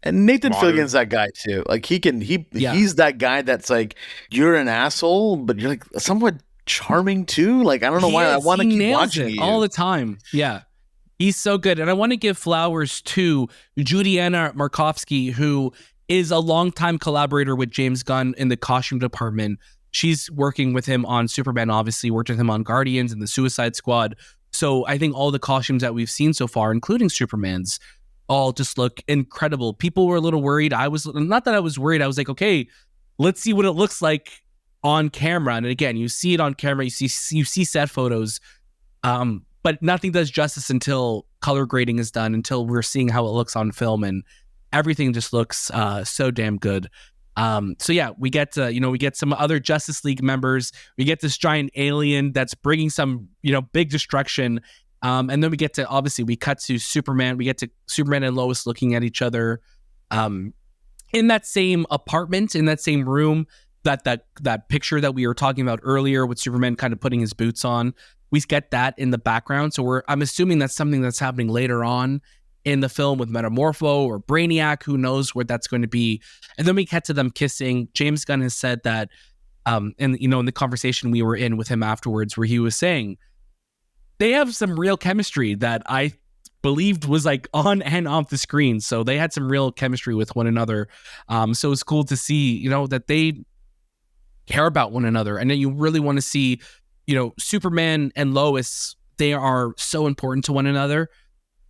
And Nathan Fillion's that guy too. Like he's that guy that's like, you're an asshole, but you're like somewhat charming too. Like, I don't know why I want to keep watching you all the time. Yeah, he's so good. And I want to give flowers to Judianna Markovsky, who is a longtime collaborator with James Gunn in the costume department. She's working with him on Superman, obviously worked with him on Guardians and the Suicide Squad. So I think all the costumes that we've seen so far, including Superman's, all just look incredible. People were a little worried. I was not that I was worried. I was like, okay, let's see what it looks like on camera. And again, you see it on camera. You see set photos, but nothing does justice until color grading is done, until we're seeing how it looks on film, and everything just looks so damn good. So yeah, we get we get some other Justice League members. We get this giant alien that's bringing some big destruction. And then we get to, obviously we cut to Superman. We get to Superman and Lois looking at each other in that same apartment, in that same room, that picture that we were talking about earlier with Superman kind of putting his boots on. We get that in the background. So I'm assuming that's something that's happening later on in the film with Metamorpho or Brainiac. Who knows where that's going to be. And then we get to them kissing. James Gunn has said that, in the conversation we were in with him afterwards, where he was saying they have some real chemistry that I believed was like on and off the screen. So they had some real chemistry with one another. So it's cool to see, that they care about one another. And then you really want to see, Superman and Lois, they are so important to one another.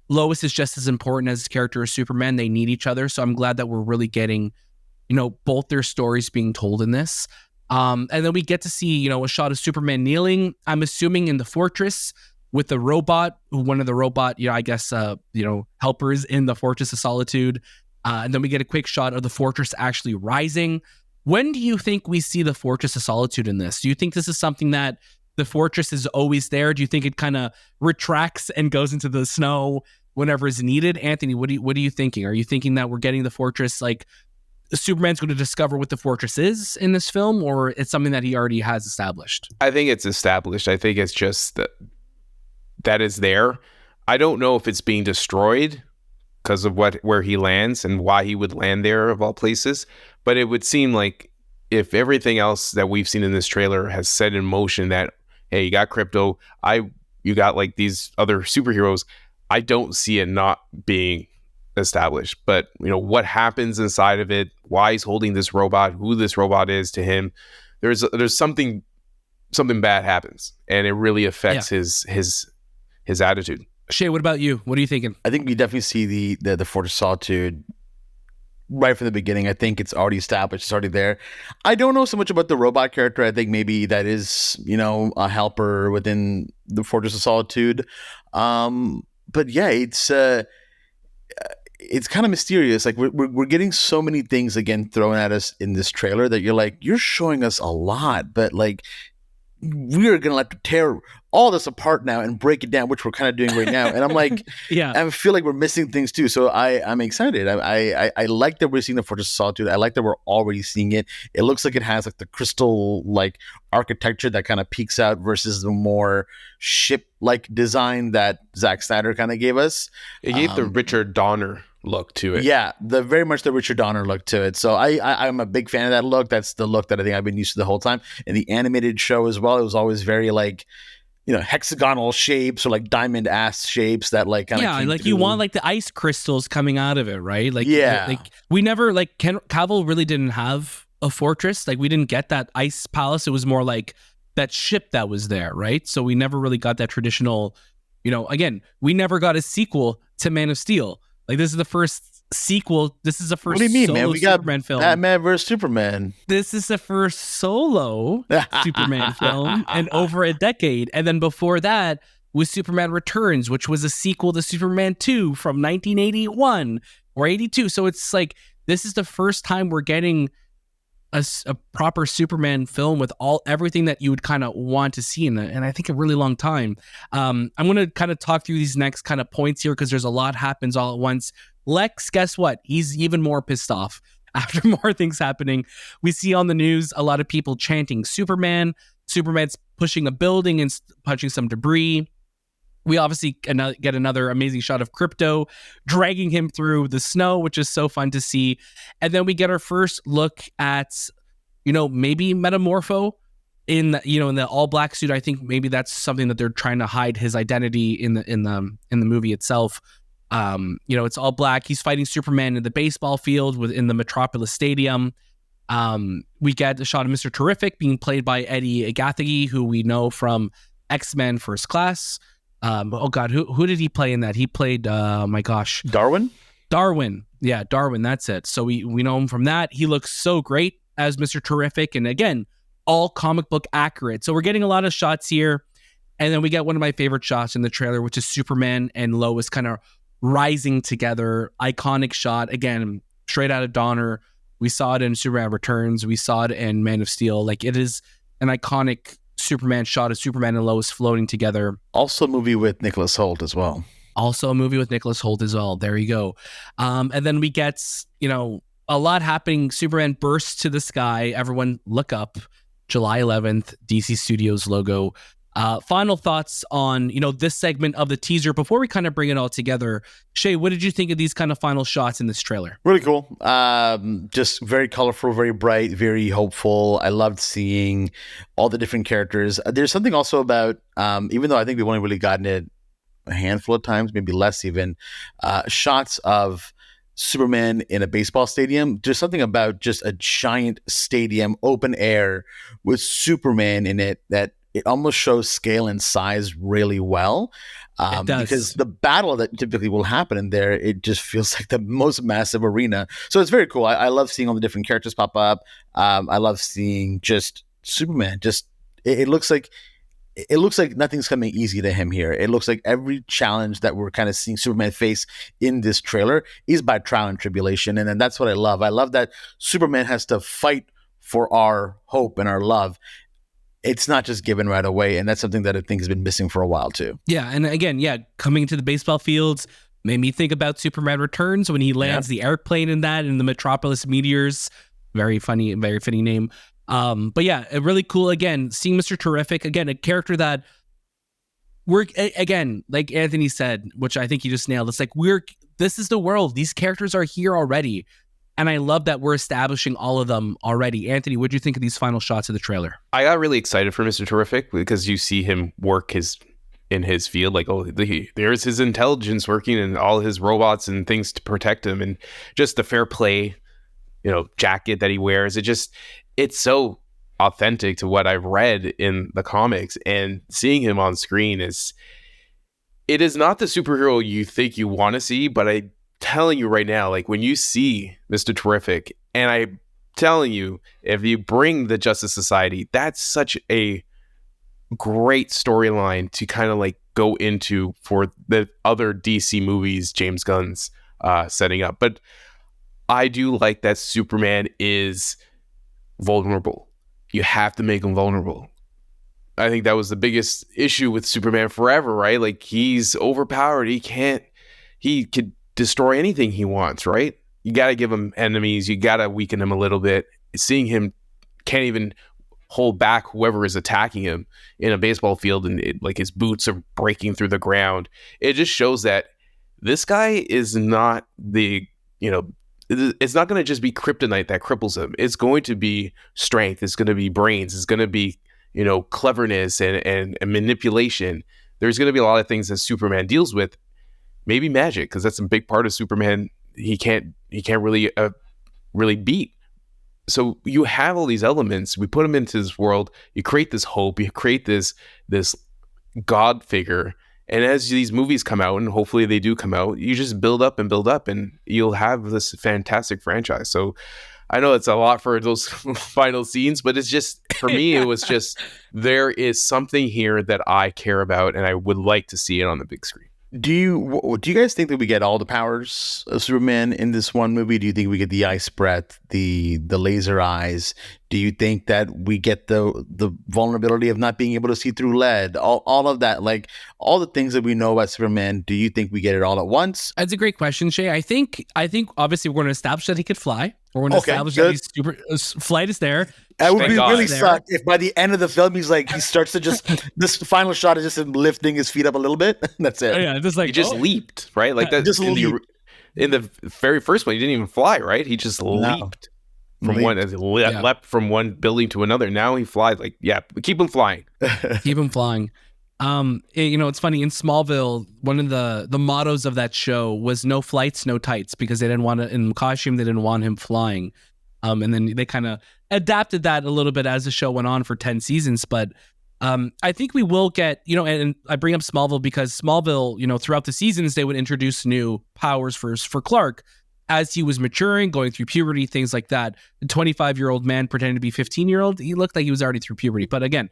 Lois is just as important as the character as Superman. They need each other. So I'm glad that we're really getting, both their stories being told in this. And then we get to see, a shot of Superman kneeling, I'm assuming in the fortress, with the robot, one of the robot, helpers in the Fortress of Solitude. And then we get a quick shot of the fortress actually rising. When do you think we see the Fortress of Solitude in this? Do you think this is something that the fortress is always there? Do you think it kind of retracts and goes into the snow whenever is needed? Anthony, what are you thinking? Are you thinking that we're getting the fortress, like Superman's going to discover what the fortress is in this film, or it's something that he already has established? I think it's established. I think it's just that is there. I don't know if it's being destroyed because of where he lands and why he would land there of all places. But it would seem like if everything else that we've seen in this trailer has set in motion that, hey, you got Krypto, you got like these other superheroes, I don't see it not being established. But what happens inside of it, why he's holding this robot, who this robot is to him, there's something bad happens, and it really affects his attitude. Shay, what about you? What are you thinking? I think we definitely see the Fortress of Solitude right from the beginning. I think it's already established. It's already there. I don't know so much about the robot character. I think maybe that is, a helper within the Fortress of Solitude. But yeah, it's kind of mysterious. Like we're getting so many things again thrown at us in this trailer that you're like, you're showing us a lot, but like we're gonna have to tear all this apart now and break it down, which we're kind of doing right now. And I'm like, I feel like we're missing things too. So I'm excited. I like that we're seeing the Fortress of Solitude. I like that we're already seeing it. It looks like it has like the crystal like architecture that kind of peeks out versus the more ship like design that Zack Snyder kind of gave us. It gave the Richard Donner look to it. Yeah, very much the Richard Donner look to it. So I'm a big fan of that look. That's the look that I think I've been used to the whole time. In the animated show as well, it was always very like, hexagonal shapes or like diamond ass shapes that like kind of like you want like the ice crystals coming out of it, right? Like like we never like Cavill really didn't have a fortress. Like we didn't get that ice palace. It was more like that ship that was there, right? So we never really got that traditional. Again, we never got a sequel to Man of Steel. Like this is the first sequel. This is the first. What do you mean, man? We got Superman film. Batman vs Superman. This is the first solo Superman film in over a decade. And then before that was Superman Returns, which was a sequel to Superman 2 from 1981 or 82. So it's like this is the first time we're getting a proper Superman film with everything that you would kind of want to see in it. And I think a really long time. I'm going to kind of talk through these next kind of points here because there's a lot happens all at once. Lex, guess what? He's even more pissed off after more things happening. We see on the news a lot of people chanting Superman. Superman's pushing a building and punching some debris. We obviously get another amazing shot of Krypto dragging him through the snow, which is so fun to see. And then we get our first look at, maybe Metamorpho in the all black suit. I think maybe that's something that they're trying to hide his identity in the movie itself. It's all black. He's fighting Superman in the baseball field in the Metropolis Stadium. We get a shot of Mr. Terrific being played by Eddie Agathagi, who we know from X-Men First Class. Oh God, who did he play in that? He played, Darwin? Darwin. Yeah, Darwin, that's it. So we know him from that. He looks so great as Mr. Terrific. And again, all comic book accurate. So we're getting a lot of shots here. And then we get one of my favorite shots in the trailer, which is Superman and Lois kind of rising together. Iconic shot. Again, straight out of Donner. We saw it in Superman Returns. We saw it in Man of Steel. Like, it is an iconic Superman shot of Superman and Lois floating together. Also a movie with Nicholas Hoult as well. Also a movie with Nicholas Hoult as well. There you go. And then we get, a lot happening. Superman bursts to the sky. Everyone look up. July 11th, DC Studios logo. Final thoughts on, this segment of the teaser before we kind of bring it all together. Shay, what did you think of these kind of final shots in this trailer? Really cool. Just very colorful, very bright, very hopeful. I loved seeing all the different characters. There's something also about, even though I think we've only really gotten it a handful of times, maybe less even, shots of Superman in a baseball stadium. There's something about just a giant stadium, open air with Superman in it that it almost shows scale and size really well. It does. Because the battle that typically will happen in there, it just feels like the most massive arena. So it's very cool. I love seeing all the different characters pop up. I love seeing just Superman. Just it looks like nothing's coming easy to him here. It looks like every challenge that we're kind of seeing Superman face in this trailer is by trial and tribulation. And then that's what I love. I love that Superman has to fight for our hope and our love. It's not just given right away. And that's something that I think has been missing for a while too. Yeah. And again, coming into the baseball fields made me think about Superman Returns when he lands the airplane in that, and the Metropolis Meteors. Very funny, very fitting name. But yeah, really cool. Again, seeing Mr. Terrific, again, a character that again, like Anthony said, which I think he just nailed. It's like, this is the world. These characters are here already. And I love that we're establishing all of them already. Anthony, what do you think of these final shots of the trailer? I got really excited for Mr. Terrific because you see him work in his field. Like, there's his intelligence working and all his robots and things to protect him, and just the fair play, jacket that he wears. It's so authentic to what I've read in the comics, and seeing him on screen it is not the superhero you think you want to see, but I'm telling you right now, like when you see Mr. Terrific, and I'm telling you, if you bring the Justice Society, that's such a great storyline to kind of like go into for the other DC movies James Gunn's setting up. But I do like that Superman is vulnerable. You have to make him vulnerable. I think that was the biggest issue with Superman forever, right? Like, he's overpowered. He could destroy anything he wants, right? You got to give him enemies. You got to weaken him a little bit. Seeing him can't even hold back whoever is attacking him in a baseball field, and like his boots are breaking through the ground. It just shows that this guy is not it's not going to just be kryptonite that cripples him. It's going to be strength. It's going to be brains. It's going to be, cleverness and manipulation. There's going to be a lot of things that Superman deals with. Maybe magic, because that's a big part of Superman. He can't really beat. So you have all these elements. We put them into this world. You create this hope. You create this God figure. And as these movies come out, and hopefully they do come out, you just build up, and you'll have this fantastic franchise. So I know it's a lot for those final scenes, but it's just, for me, it was just, there is something here that I care about, and I would like to see it on the big screen. Do you guys think that we get all the powers of Superman in this one movie? Do you think we get the ice breath, the laser eyes? Do you think that we get the vulnerability of not being able to see through lead? All of that, like all the things that we know about Superman. Do you think we get it all at once? That's a great question, Shay. I think obviously we're going to establish that he could fly. We're going to establish that flight is there. It would be really suck if by the end of the film he starts to just this final shot is just him lifting his feet up a little bit. That's it. Yeah, just like he just leaped, right? Like that. Just in the very first one, he didn't even fly, right? He just leaped from leapt from one building to another. Now he flies. Like, keep him flying. Keep him flying. It's funny, in Smallville, one of the mottos of that show was no flights, no tights, because they didn't want to, in costume, they didn't want him flying. And then they kind of adapted that a little bit as the show went on for 10 seasons. But I think we will get, and I bring up Smallville because Smallville, throughout the seasons, they would introduce new powers for Clark as he was maturing, going through puberty, things like that. The 25-year-old man pretending to be 15-year-old, he looked like he was already through puberty. But again,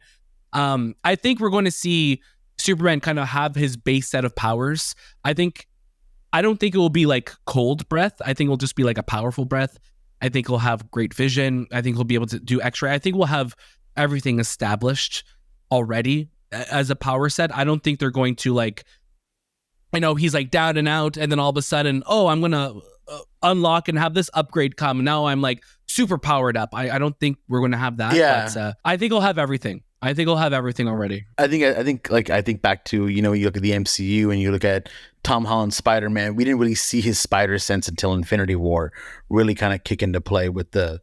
I think we're going to see Superman kind of have his base set of powers. I don't think it will be like cold breath. I think it will just be like a powerful breath. I think he'll have great vision. I think he'll be able to do X-ray. I think we'll have everything established already as a power set. I don't think they're going to like, he's like down and out, and then all of a sudden, I'm gonna unlock and have this upgrade come. Now I'm like super powered up. I don't think we're gonna have that. Yeah. But, I think he'll have everything. I think he'll have everything already. I think back to, you look at the MCU and you look at Tom Holland's Spider-Man. We didn't really see his spider sense until Infinity War really kind of kick into play with the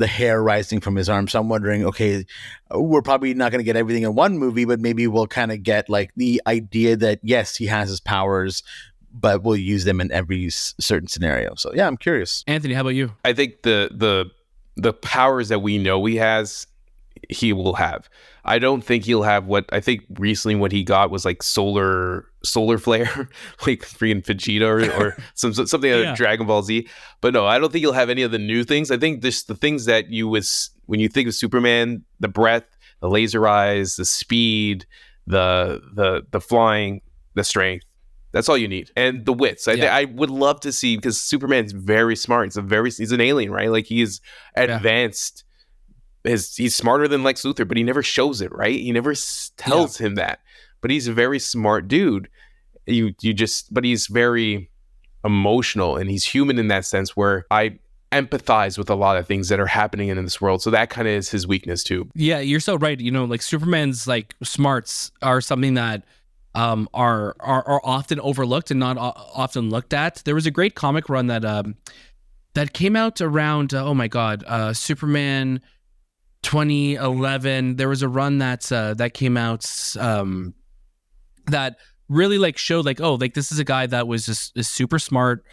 hair rising from his arm. So I'm wondering, okay, we're probably not going to get everything in one movie, but maybe we'll kind of get like the idea that yes, he has his powers, but we'll use them in every certain scenario. So yeah, I'm curious. Anthony, how about you? I think the powers that we know he will have. I don't think he'll have what I think recently what he got was like solar flare, like freaking Vegeta or something out of Dragon Ball Z. But no, I don't think he'll have any of the new things. I think just the things that when you think of Superman, the breath, the laser eyes, the speed, the flying, the strength. That's all you need, and the wits. I would love to see, because Superman's very smart. He's an alien, right? Like he is advanced. He's smarter than Lex Luthor, but he never shows it, right? He never tells him that. But he's a very smart dude. But he's very emotional, and he's human in that sense, where I empathize with a lot of things that are happening in this world. So that kind of is his weakness too. Yeah, you're so right. Like Superman's like smarts are something that are often overlooked and not often looked at. There was a great comic run that came out around Superman 2011. There was a run that came out that really like showed like, this is a guy that was just is super smart.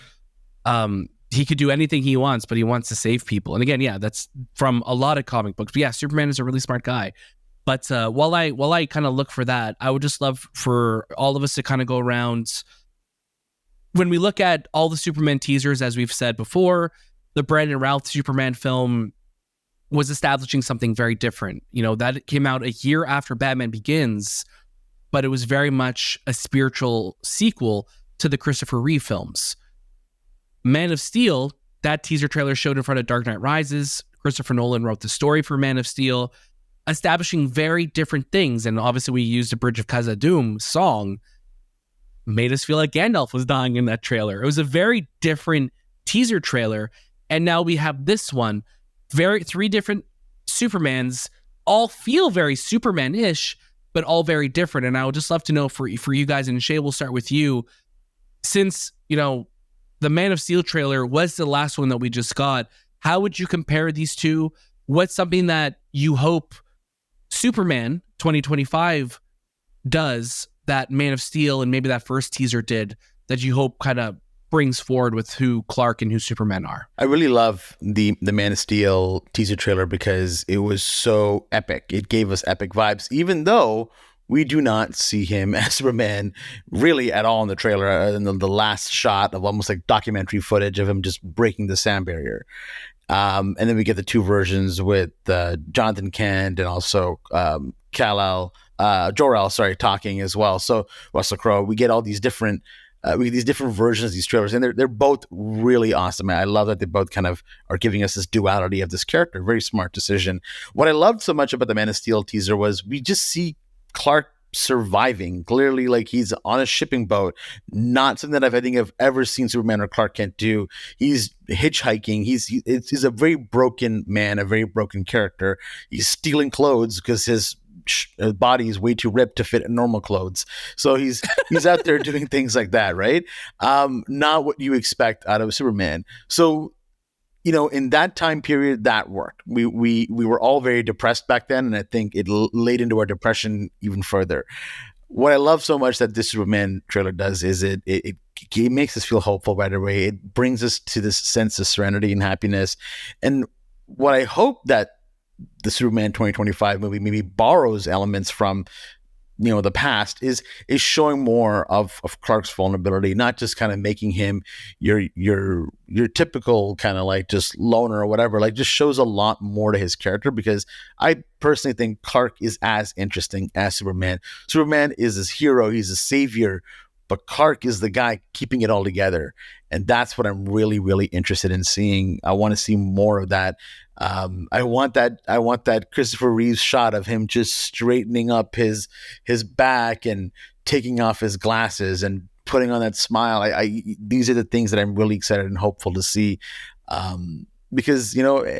He could do anything he wants, but he wants to save people. And again, that's from a lot of comic books. But yeah, Superman is a really smart guy. But while I kind of look for that, I would just love for all of us to kind of go around. When we look at all the Superman teasers, as we've said before, the Brandon Routh Superman film was establishing something very different. That came out a year after Batman Begins, but it was very much a spiritual sequel to the Christopher Reeve films. Man of Steel, that teaser trailer showed in front of Dark Knight Rises. Christopher Nolan wrote the story for Man of Steel, establishing very different things. And obviously we used a Bridge of Khazad-dûm song, made us feel like Gandalf was dying in that trailer. It was a very different teaser trailer. And now we have this one. Three different Supermans, all feel very Superman-ish, but all very different. And I would just love to know for you guys, and Shay, we'll start with you. Since, the Man of Steel trailer was the last one that we just got, how would you compare these two? What's something that you hope Superman 2025 does that Man of Steel and maybe that first teaser did, that you hope kind of brings forward with who Clark and who Superman are? I really love the Man of Steel teaser trailer because it was so epic. It gave us epic vibes, even though we do not see him as Superman really at all in the trailer. In the last shot of almost like documentary footage of him just breaking the sound barrier. And then we get the two versions with Jonathan Kent and also Jor-El, talking as well. So Russell Crowe, we get all these different versions of these trailers, and they're both really awesome. I love that they both kind of are giving us this duality of this character. Very smart decision. What I loved so much about the Man of Steel teaser was we just see Clark surviving. Clearly, like he's on a shipping boat. Not something that I think I've ever seen Superman or Clark Kent do. He's hitchhiking. He's a very broken man, a very broken character. He's stealing clothes because his body is way too ripped to fit in normal clothes. So he's out there doing things like that, right? Not what you expect out of Superman. So, in that time period, that worked. We were all very depressed back then, and I think it laid into our depression even further. What I love so much that this Superman trailer does is it makes us feel hopeful right away. It brings us to this sense of serenity and happiness. And what I hope that the Superman 2025 movie maybe borrows elements from the past is showing more of Clark's vulnerability, not just kind of making him your typical kind of like just loner or whatever. Like, just shows a lot more to his character, because I personally think Clark is as interesting as Superman. Superman is his hero, he's a savior, but Clark is the guy keeping it all together. And that's what I'm really, really interested in seeing. I want to see more of that. I want that Christopher Reeves shot of him just straightening up his back and taking off his glasses and putting on that smile. These are the things that I'm really excited and hopeful to see. Because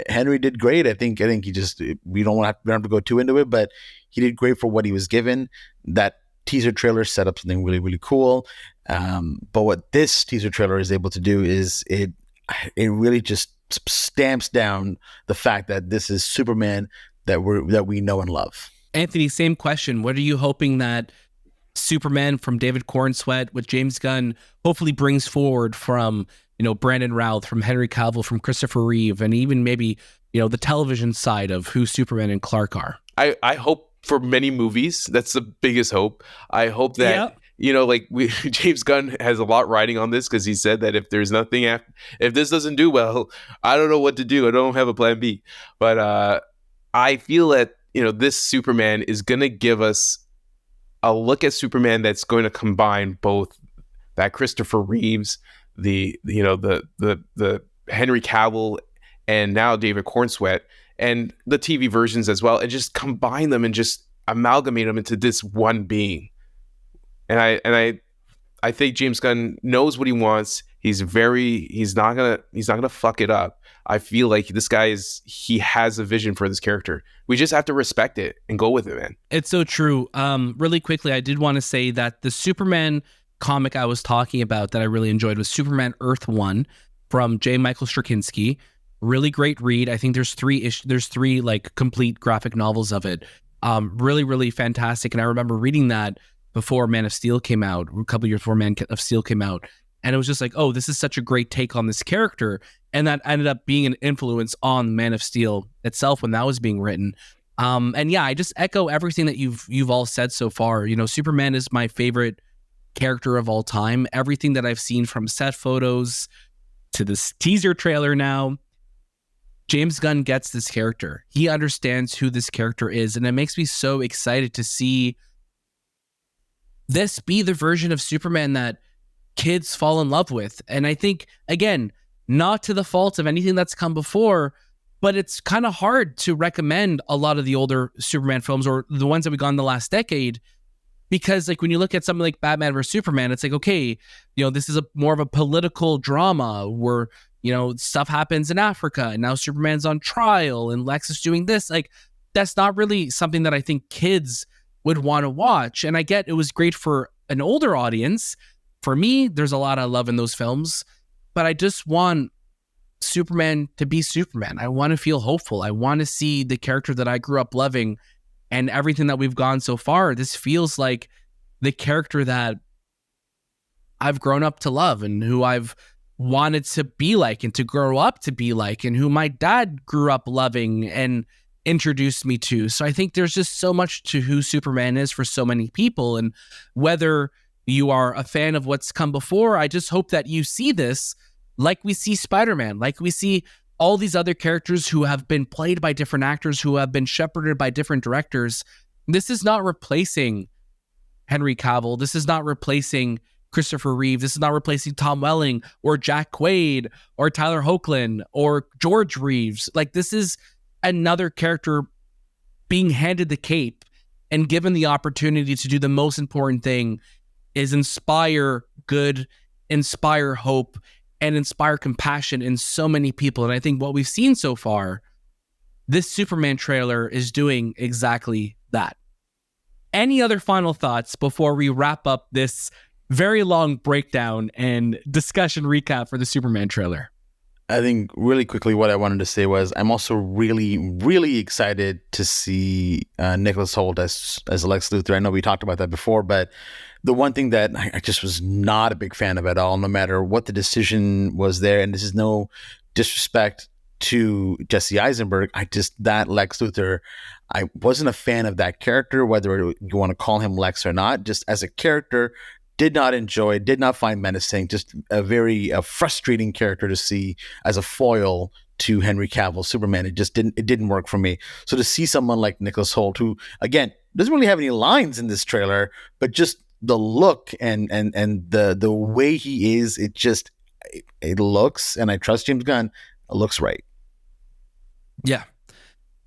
Henry did great. I think he just, we don't have to go too into it, but he did great for what he was given. That teaser trailer set up something really, really cool. But what this teaser trailer is able to do is it really just stamps down the fact that this is Superman that we know and love. Anthony, same question. What are you hoping that Superman from David Cornsweet with James Gunn hopefully brings forward from Brandon Routh, from Henry Cavill, from Christopher Reeve, and even maybe the television side of who Superman and Clark are? I hope for many movies. That's the biggest hope. I hope that James Gunn has a lot riding on this, because he said that if there's nothing if this doesn't do well, I don't know what to do. I don't have a plan B. But I feel that this Superman is going to give us a look at Superman that's going to combine both that Christopher Reeves, the Henry Cavill, and now David Cornsweet, and the TV versions as well, and just combine them and just amalgamate them into this one being. And I think James Gunn knows what he wants. He's not gonna fuck it up. I feel like this guy he has a vision for this character. We just have to respect it and go with it, man. It's so true. Really quickly, I did want to say that the Superman comic I was talking about that I really enjoyed was Superman Earth 1 from J. Michael Straczynski. Really great read. I think there's three like complete graphic novels of it. Really, really fantastic. And I remember reading that before Man of Steel came out, a couple years before Man of Steel came out. And it was just like, oh, this is such a great take on this character. And that ended up being an influence on Man of Steel itself when that was being written. And yeah, I just echo everything that you've all said so far. Superman is my favorite character of all time. Everything that I've seen from set photos to this teaser trailer now, James Gunn gets this character. He understands who this character is. And it makes me so excited to see this be the version of Superman that kids fall in love with. And I think, again, not to the fault of anything that's come before, but it's kind of hard to recommend a lot of the older Superman films, or the ones that we got in the last decade, because like when you look at something like Batman vs Superman, it's like, okay, this is more of a political drama where stuff happens in Africa and now Superman's on trial and Lex is doing this. Like, that's not really something that I think kids would want to watch. And I get it was great for an older audience. For me, there's a lot I love in those films, but I just want Superman to be Superman. I want to feel hopeful. I want to see the character that I grew up loving, and everything that we've gone so far. This feels like the character that I've grown up to love and who I've wanted to be like and to grow up to be like, and who my dad grew up loving and introduced me to. So I think there's just so much to who Superman is for so many people. And whether you are a fan of what's come before, I just hope that you see this like we see Spider-Man, like we see all these other characters who have been played by different actors, who have been shepherded by different directors. This is not replacing Henry Cavill. This is not replacing Christopher Reeve. This is not replacing Tom Welling or Jack Quaid or Tyler Hoechlin or George Reeves. Like, this is another character being handed the cape and given the opportunity to do the most important thing, is inspire good, inspire hope, and inspire compassion in so many people. And I think what we've seen so far, this Superman trailer is doing exactly that. Any other final thoughts before we wrap up this very long breakdown and discussion recap for the Superman trailer? I think really quickly what I wanted to say was I'm also really, really excited to see Nicholas Hoult as Lex Luthor. I know we talked about that before, but the one thing that I just was not a big fan of at all, no matter what the decision was there, and this is no disrespect to Jesse Eisenberg, that Lex Luthor, I wasn't a fan of that character, whether you want to call him Lex or not. Just as a character, did not enjoy, did not find menacing, just a very frustrating character to see as a foil to Henry Cavill Superman. It didn't work for me. So to see someone like Nicholas Hoult, who again doesn't really have any lines in this trailer, but just the look and the way he is, it looks, and I trust James Gunn, it looks right. Yeah.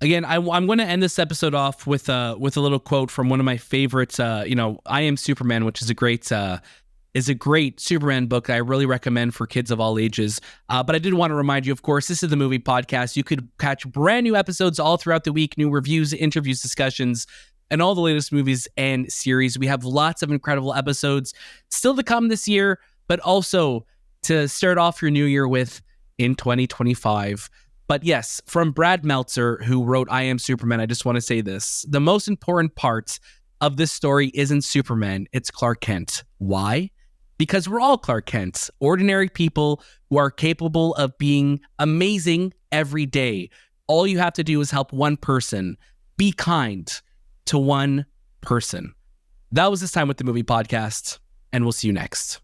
Again, I'm going to end this episode off with a little quote from one of my favorites. I Am Superman, which is a great Superman book I really recommend for kids of all ages. But I did want to remind you, of course, this is the Movie Podcast. You could catch brand new episodes all throughout the week, new reviews, interviews, discussions, and all the latest movies and series. We have lots of incredible episodes still to come this year, but also to start off your new year with in 2025. But yes, from Brad Meltzer, who wrote I Am Superman, I just want to say this. The most important part of this story isn't Superman, it's Clark Kent. Why? Because we're all Clark Kent, ordinary people who are capable of being amazing every day. All you have to do is help one person. Be kind to one person. That was This Time with the Movie Podcast, and we'll see you next.